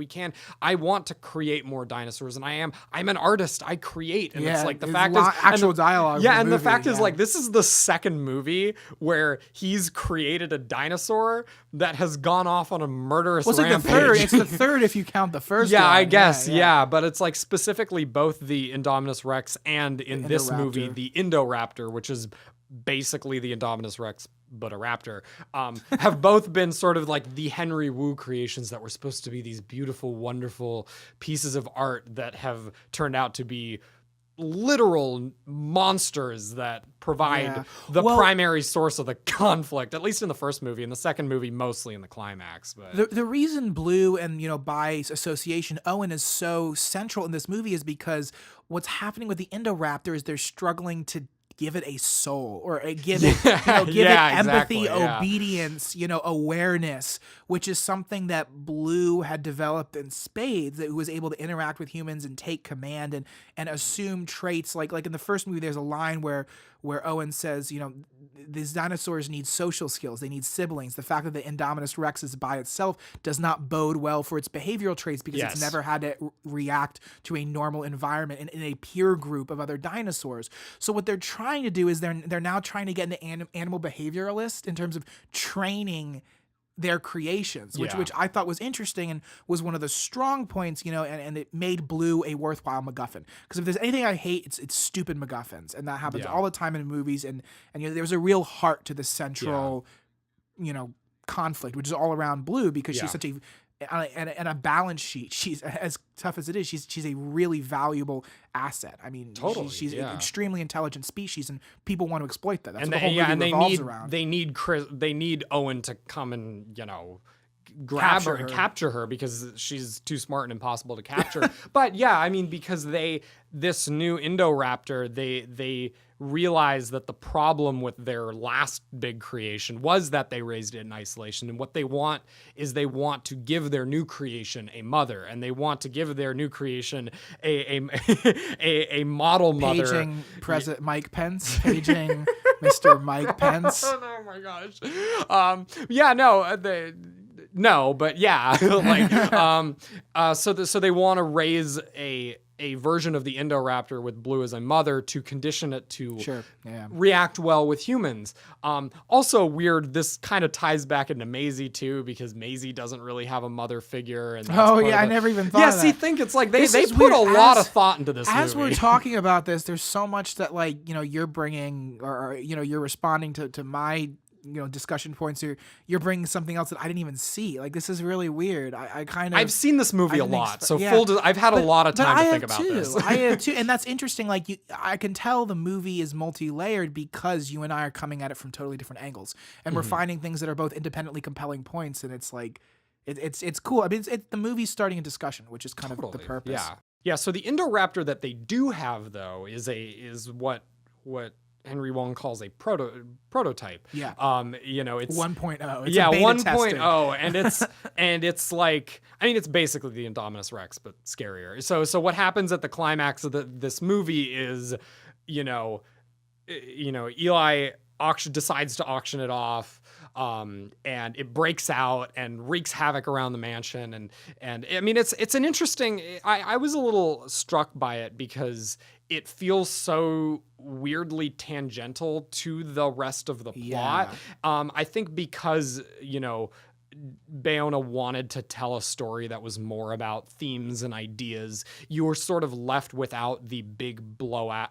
I want to create more dinosaurs, and I'm an artist. I create. And it's like, the fact is actual dialogue. Yeah. And the fact is, like, this is the second movie where he's created a dinosaur that has gone off on a murderous rampage. It's the third if you count the first one. I guess. Yeah. But it's like specifically both the Indominus Rex and in this movie, the Indoraptor, which is basically the Indominus Rex but a raptor, have both been sort of like the Henry Wu creations that were supposed to be these beautiful, wonderful pieces of art that have turned out to be literal monsters that provide Yeah. the Well- primary source of the conflict, at least in the first movie. In the second movie, mostly in the climax. But The reason Blue and, by association, Owen is so central in this movie is because what's happening with the Indoraptor is they're struggling to give it a soul or give it, give Yeah, it empathy, exactly, yeah. obedience, awareness, which is something that Blue had developed in spades, that was able to interact with humans and take command and assume traits. Like in the first movie, there's a line where Owen says, these dinosaurs need social skills. They need siblings. The fact that the Indominus Rex is by itself does not bode well for its behavioral traits because it's Yes. never had to react to a normal environment in a peer group of other dinosaurs. So what they're trying to do is they're now trying to get into animal behavioralists in terms of training their creations, which I thought was interesting and was one of the strong points, and it made Blue a worthwhile MacGuffin. Because if there's anything I hate, it's stupid MacGuffins, and that happens all the time in movies. And there's a real heart to the central, conflict, which is all around Blue because she's such and a balance sheet. She's as tough as it is. She's a really valuable asset. I mean, Totally, she's an yeah. extremely intelligent species, and people want to exploit that. That's and what the whole movie revolves around. they need Owen to come and grab her and capture her because she's too smart and impossible to capture. But yeah, I mean, because this new Indoraptor, they realize that the problem with their last big creation was that they raised it in isolation, and what they want to give their new creation a mother, and they want to give their new creation a model mother. Paging President Mike Pence. Paging Mr. Mike Pence. Oh my gosh. No, but yeah, so they want to raise a version of the Indoraptor with Blue as a mother to condition it to react well with humans. Also weird, this kind of ties back into Maisie too, because Maisie doesn't really have a mother figure. And I never even thought of that. Think it's like they put weird. a lot of thought into this as movie. We're talking about this, there's so much that you're bringing or you're responding to my discussion points here. You're bringing something else that I didn't even see. Like, this is really weird. I've seen this movie a lot, so yeah. I've had a lot of time to think about this. I have too, and that's interesting. Like, I can tell the movie is multi-layered because you and I are coming at it from totally different angles, and we're finding things that are both independently compelling points. And it's like, it's cool. I mean, the movie's starting a discussion, which is kind of the purpose. Yeah. So the Indoraptor that they do have though is what Henry Wong calls a prototype. Yeah. It's 1.0. It's 1.0, and it's like, I mean, it's basically the Indominus Rex but scarier. So what happens at the climax of this movie is, Eli decides to auction it off. And it breaks out and wreaks havoc around the mansion. And I mean, it's an interesting, I was a little struck by it because it feels so weirdly tangential to the rest of the plot. I think because, Bayona wanted to tell a story that was more about themes and ideas, you were sort of left without the big blowout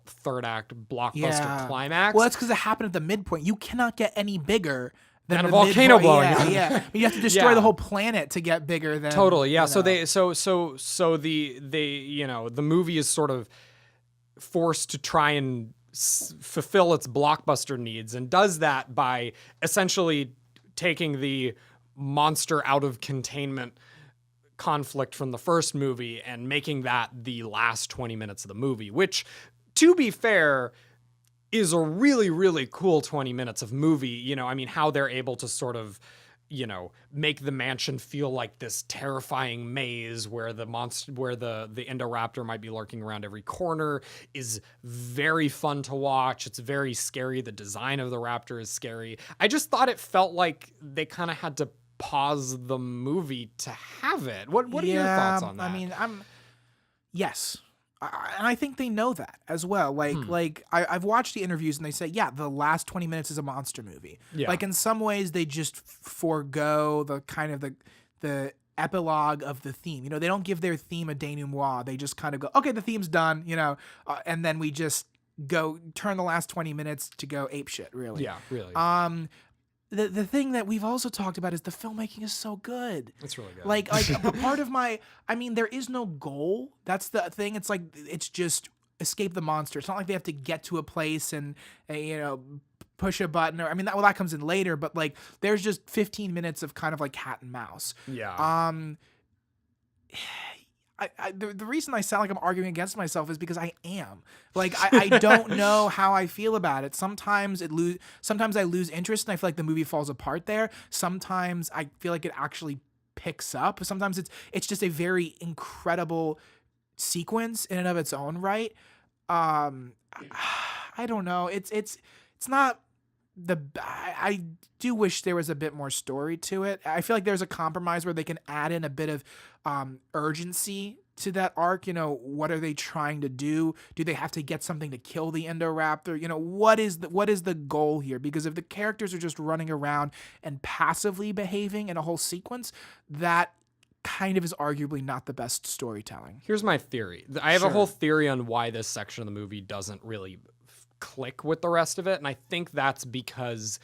third act blockbuster climax. Well, that's because it happened at the midpoint. You cannot get any bigger than a volcano blowing up. up. Yeah. You have to destroy the whole planet to get bigger than totally. Yeah. So the movie is sort of forced to try and fulfill its blockbuster needs, and does that by essentially taking the monster out of containment conflict from the first movie and making that the last 20 minutes of the movie, which, to be fair, is a really, really cool 20 minutes of movie. I mean, how they're able to sort of, make the mansion feel like this terrifying maze where the Indoraptor might be lurking around every corner is very fun to watch. It's very scary. The design of the raptor is scary. I just thought it felt like they kind of had to pause the movie to have it. What are your thoughts on that? I mean, yes. And I think they know that as well. Like I've watched the interviews and they say, the last 20 minutes is a monster movie. Yeah. Like, in some ways they just forego the kind of the epilogue of the theme. They don't give their theme a denouement. They just kind of go, okay, the theme's done, and then we just go turn the last 20 minutes to go ape shit, really. Yeah, really. the thing that we've also talked about is the filmmaking is so good. It's really good. Like a part of there is no goal. That's the thing. It's like, it's just escape the monster. It's not like they have to get to a place and push a button, or that comes in later, but like there's just 15 minutes of kind of like cat and mouse. Yeah. The reason I sound like I'm arguing against myself is because I am. Like, I don't know how I feel about it. Sometimes I lose interest and I feel like the movie falls apart there. Sometimes I feel like it actually picks up. Sometimes it's just a very incredible sequence in and of its own right. I don't know. It's not I do wish there was a bit more story to it. I feel like there's a compromise where they can add in a bit of urgency to that arc. What are they trying to do? Do they have to get something to kill the Indoraptor? What is the goal here? Because if the characters are just running around and passively behaving in a whole sequence, that kind of is arguably not the best storytelling. Here's my theory. I have Sure. a whole theory on why this section of the movie doesn't really click with the rest of it, and I think that's because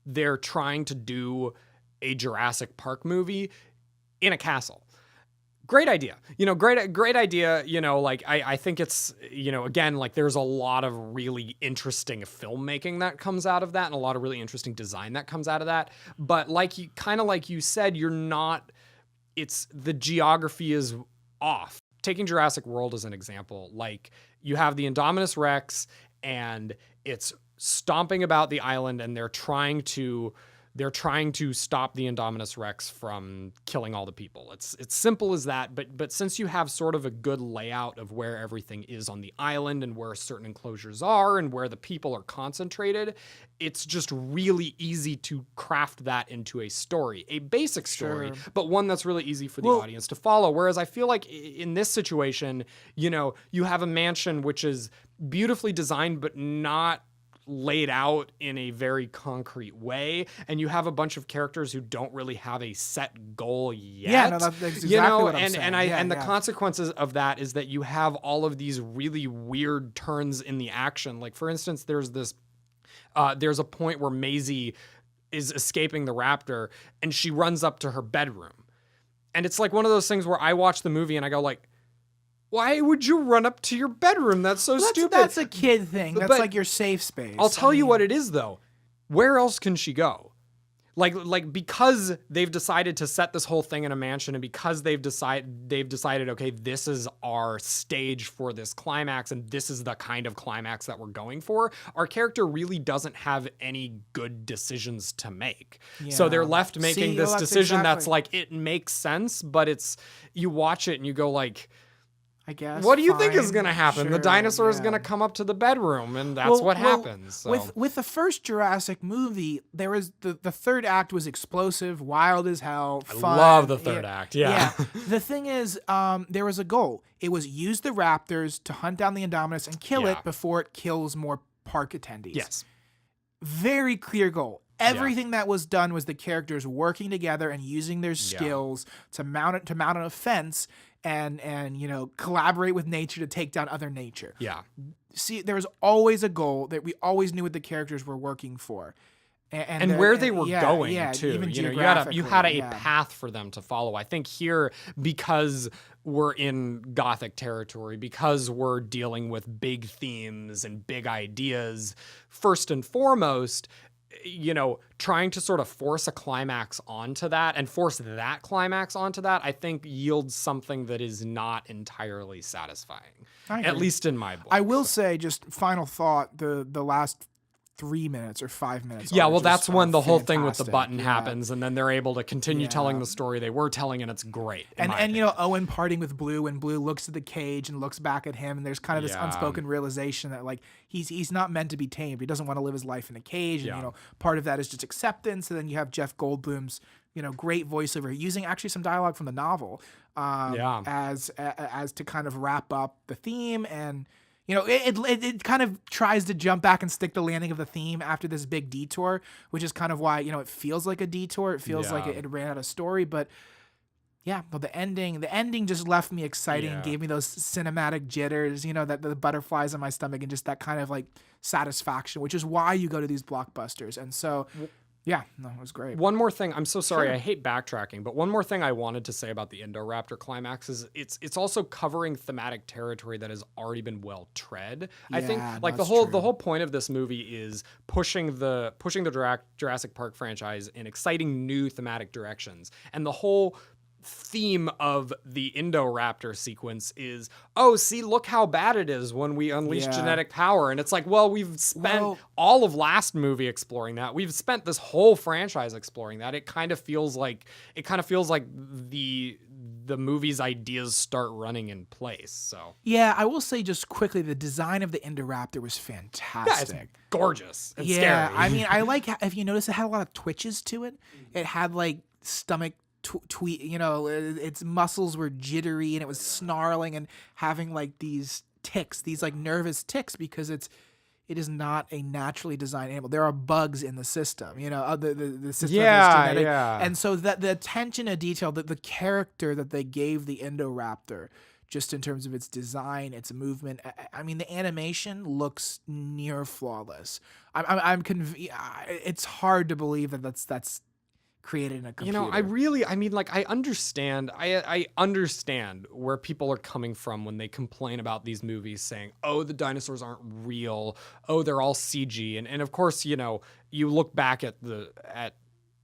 they're trying to do a Jurassic Park movie in a castle. Great idea. Great idea. I think it's, again, like there's a lot of really interesting filmmaking that comes out of that and a lot of really interesting design that comes out of that. But like you said, the geography is off. Taking Jurassic World as an example, like you have the Indominus Rex and it's stomping about the island and they're trying to stop the Indominus Rex from killing all the people. It's simple as that, but since you have sort of a good layout of where everything is on the island and where certain enclosures are and where the people are concentrated, it's just really easy to craft that into a story, a basic story, Sure. but one that's really easy for the audience to follow. Whereas I feel like in this situation, you have a mansion which is beautifully designed, but not laid out in a very concrete way, and you have a bunch of characters who don't really have a set goal yet. Yeah, no, that's exactly what I'm saying. And the consequences of that is that you have all of these really weird turns in the action. Like, for instance, there's a point where Maisie is escaping the raptor and she runs up to her bedroom, and it's like one of those things where I watch the movie and I go like, why would you run up to your bedroom? That's so stupid. That's a kid thing. That's But like your safe space. I'll tell you what it is, though. Where else can she go? Like because they've decided to set this whole thing in a mansion, and because they've decided, okay, this is our stage for this climax, and this is the kind of climax that we're going for. Our character really doesn't have any good decisions to make. Yeah. So they're left making this that's decision exactly. that's like, it makes sense, but you watch it and you go like, I guess. what do you think is fine, going to happen? sure, The dinosaur is yeah. going to come up to the bedroom, and that's what happens. So. With the first Jurassic movie, there was the third act was explosive, wild as hell, fun. love the third act, yeah. The thing is, there was a goal. It was use the raptors to hunt down the Indominus and kill Yeah. it before it kills more park attendees. Yes. Very clear goal. Everything that was done was the characters working together and using their skills to mount an offense and collaborate with nature to take down other nature. Yeah. See, there was always a goal that we always knew what the characters were working for. And where they were going too. Even you had geographically, a path for them to follow. I think here, because we're in Gothic territory, because we're dealing with big themes and big ideas, first and foremost, trying to sort of force a climax onto that and force that climax onto that, I think yields something that is not entirely satisfying, at least in my book. I will say, just final thought, the last 3 minutes or 5 minutes. Yeah, are well, just that's when the whole thing with the fantastic. button Yeah. happens, and then they're able to continue Yeah. telling the story they were telling, and it's great. in my And opinion. Owen parting with Blue, and Blue looks at the cage and looks back at him, and there's kind of this Yeah. unspoken realization that like he's not meant to be tamed. He doesn't want to live his life in a cage, and Yeah. part of that is just acceptance. And then you have Jeff Goldblum's great voiceover using actually some dialogue from the novel as to kind of wrap up the theme. And it kind of tries to jump back and stick the landing of the theme after this big detour, which is kind of why it feels like a detour. It feels like it ran out of story, but yeah, well, the ending just left me excited and gave me those cinematic jitters, that the butterflies in my stomach and just that kind of like satisfaction, which is why you go to these blockbusters. And so, Yeah, no, it was great. One more thing, I'm so sorry, Sure. I hate backtracking, but one more thing I wanted to say about the Indoraptor climax is it's also covering thematic territory that has already been well tread. I think Yeah, like the that's whole true. the whole point of this movie is pushing the Jurassic Park franchise in exciting new thematic directions. And the whole theme of the Indoraptor sequence is, oh, see, look how bad it is when we unleash Yeah. genetic power. And it's like, well, we've spent Well- all of last movie exploring that. We've spent this whole franchise exploring that. It kind of feels like the movie's ideas start running in place. So Yeah, I will say just quickly, the design of the Indoraptor was yeah, it's fantastic. gorgeous and Yeah, scary. I mean, I like if you notice, it had a lot of twitches to it. It had like stomach tweet, its muscles were jittery and it was snarling and having like these ticks, these like nervous ticks, because it is not a naturally designed animal. There are bugs in the system, the system Yeah, is genetic. yeah. And so that the attention to detail, that the character that they gave the Indoraptor, just in terms of its design, its movement. I mean, the animation looks near flawless. It's hard to believe that that's created in a computer. I understand. I understand where people are coming from when they complain about these movies saying, oh, the dinosaurs aren't real. Oh, they're all CG. And of course, you look back at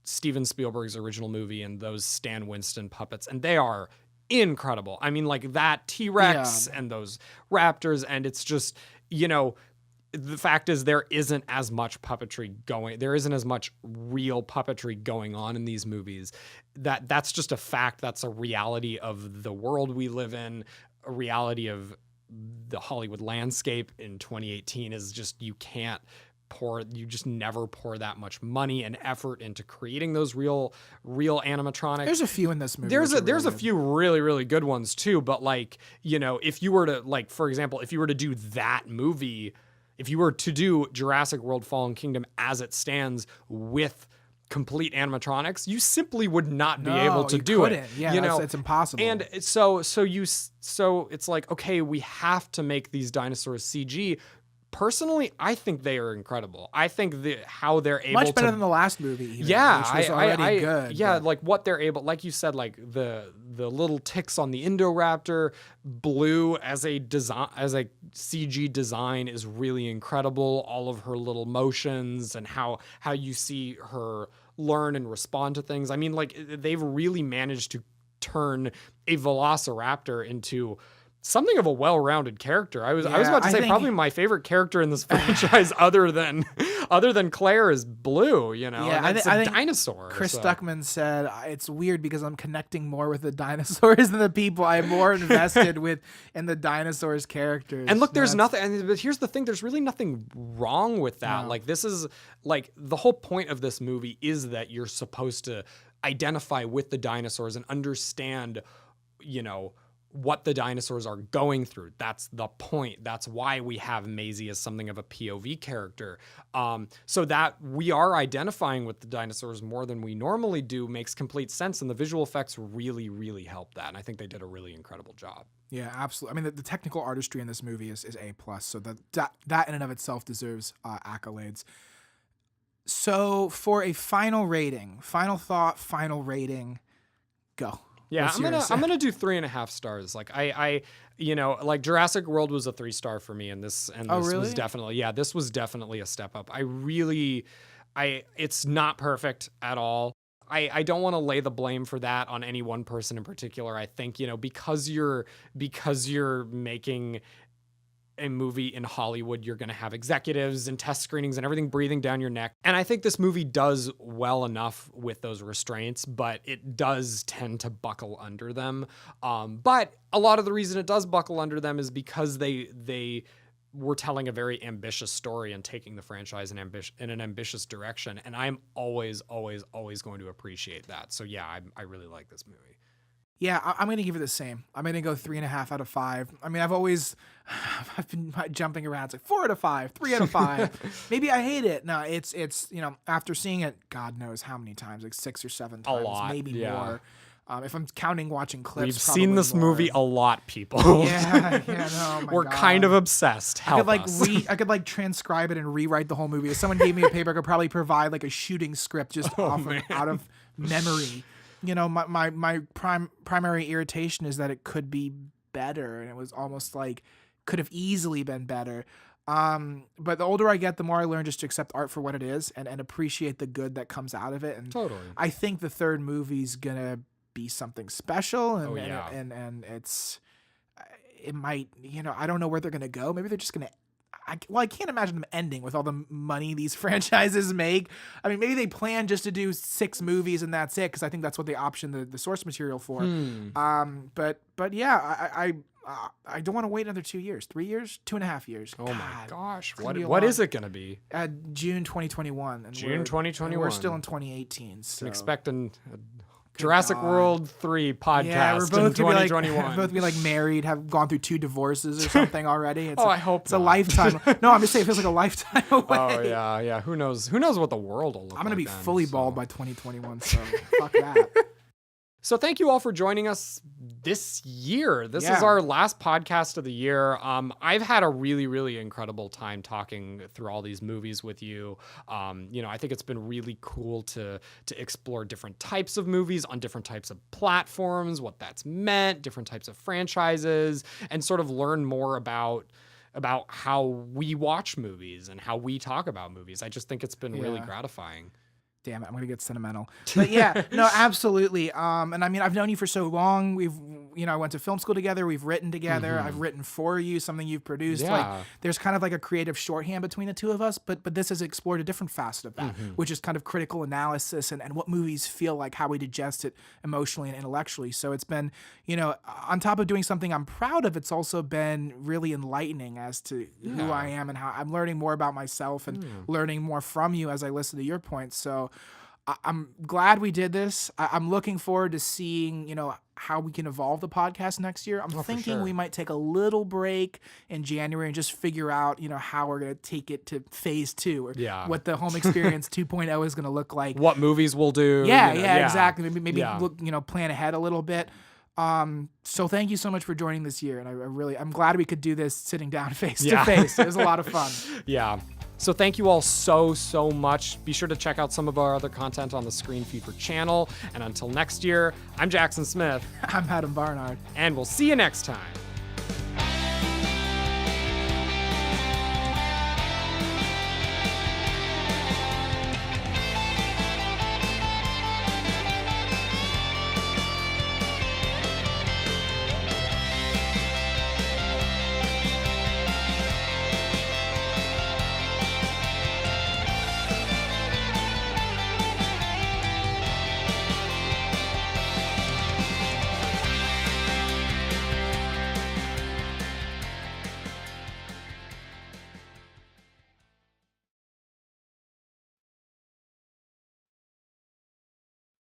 Steven Spielberg's original movie and those Stan Winston puppets, and they are incredible. I mean, like that T-Rex and those raptors, and it's just, the fact is there isn't as much real puppetry going on in these movies. That's just a fact. That's a reality of the world we live in, a reality of the Hollywood landscape in 2018 is just, you just never pour that much money and effort into creating those real animatronics. There's a few in this movie. There's which are a really few really, really good ones too. But like, if you were to, like, for example, if you were to do that movie, if you were to do Jurassic World Fallen Kingdom as it stands with complete animatronics, you simply would not be able to do it. Yeah, it's impossible. And so it's like, okay, we have to make these dinosaurs CG. Personally, I think they are incredible. I think how they're able much better to, than the last movie. Even, yeah, which was already good. Yeah, but- like what they're able, like you said, like the little ticks on the Indoraptor, Blue as a CG design is really incredible. All of her little motions and how you see her learn and respond to things. I mean, like, they've really managed to turn a Velociraptor into something of a well-rounded character. I was about to say probably my favorite character in this franchise, other than Claire, is Blue. Yeah, and it's I a think dinosaur. Chris so. Stuckman said, it's weird because I'm connecting more with the dinosaurs than the people. I'm more invested in the dinosaurs' characters. And look, there's nothing. But here's the thing: there's really nothing wrong with that. No. Like, this is like the whole point of this movie is that you're supposed to identify with the dinosaurs and understand, what the dinosaurs are going through. That's the point. That's why we have Maisie as something of a POV character. So that we are identifying with the dinosaurs more than we normally do makes complete sense. And the visual effects really, really help that. And I think they did a really incredible job. Yeah, absolutely. I mean, the technical artistry in this movie is A+. So that in and of itself deserves accolades. So for a final rating, final thought, final rating, go. Yeah, What's yours? I'm gonna do 3.5 stars. Like I like Jurassic World was a 3-star for me, and this really? was definitely this was definitely a step up. It's not perfect at all. I don't want to lay the blame for that on any one person in particular. I think, because you're making a movie in Hollywood, you're going to have executives and test screenings and everything breathing down your neck. And I think this movie does well enough with those restraints, but it does tend to buckle under them. But a lot of the reason it does buckle under them is because they were telling a very ambitious story and taking the franchise in an ambitious direction. And I'm always, always, always going to appreciate that. So yeah, I really like this movie. Yeah, I'm going to give it the same. I'm going to go 3.5 out of 5. I mean, I've been jumping around. It's like 4 out of 5, 3 out of 5. Maybe I hate it. No, it's after seeing it, God knows how many times, like 6 or 7 times, lot, maybe yeah. more. If I'm counting watching clips, We've seen this probably movie a more. lot, people. Yeah, no, my We're God. kind of obsessed. I could Help us. I could like transcribe it and rewrite the whole movie. If someone gave me a paper, I could probably provide like a shooting script just out of memory. You know, my primary irritation is that it could be better, and it was almost like could have easily been better. But the older I get, the more I learn just to accept art for what it is and appreciate the good that comes out of it. And Totally. I think the third movie's gonna be something special, and and it might, you know, I don't know where they're gonna go. Maybe they're just gonna. I can't imagine them ending with all the money these franchises make. I mean, maybe they plan just to do 6 movies and that's it, because I think that's what they optioned the source material for. But yeah, I don't want to wait another 2 years, 3 years, 2.5 years. Oh my gosh. gonna be What long. is it going to be? June 2021. And June we're- 2021. and we're still in 2018. So. Can expect a Jurassic God. World 3 podcast Yeah, we're in both gonna be 2021. like, both be like married, have gone through 2 divorces or something already. It's I hope it's a not. lifetime. No, I'm just saying it feels like a lifetime away. Oh yeah. Who knows what the world will look like. I'm gonna be then, fully so. bald by 2021. So fuck that. So thank you all for joining us this year. This Yeah. is our last podcast of the year. I've had a really, really incredible time talking through all these movies with you. You know, I think it's been really cool to explore different types of movies on different types of platforms, what that's meant, different types of franchises, and sort of learn more about how we watch movies and how we talk about movies. I just think it's been really Yeah. gratifying. Damn it, I'm gonna get sentimental. But yeah, no, absolutely. And I mean, I've known you for so long. I went to film school together. We've written together. I've written for you, something you've produced. Yeah. Like, there's kind of like a creative shorthand between the two of us. But this has explored a different facet of that, which is kind of critical analysis and what movies feel like, how we digest it emotionally and intellectually. So it's been, you know, on top of doing something I'm proud of, it's also been really enlightening as to who I am and how I'm learning more about myself and learning more from you as I listen to your points. So I'm glad we did this. I'm looking forward to seeing, you know, how we can evolve the podcast next year. I'm thinking sure. we might take a little break in January and just figure out, you know, how we're going to take it to phase 2 or what the home experience 2.0 is going to look like. What movies we'll do. Yeah, you know, exactly. Maybe Yeah. look, you know, plan ahead a little bit. So thank you so much for joining this year. And I'm glad we could do this sitting down face to face. It was a lot of fun. Yeah. So thank you all so much. Be sure to check out some of our other content on the Screen Fever channel. And until next year, I'm Jackson Smith, I'm Adam Barnard. and we'll see you next time.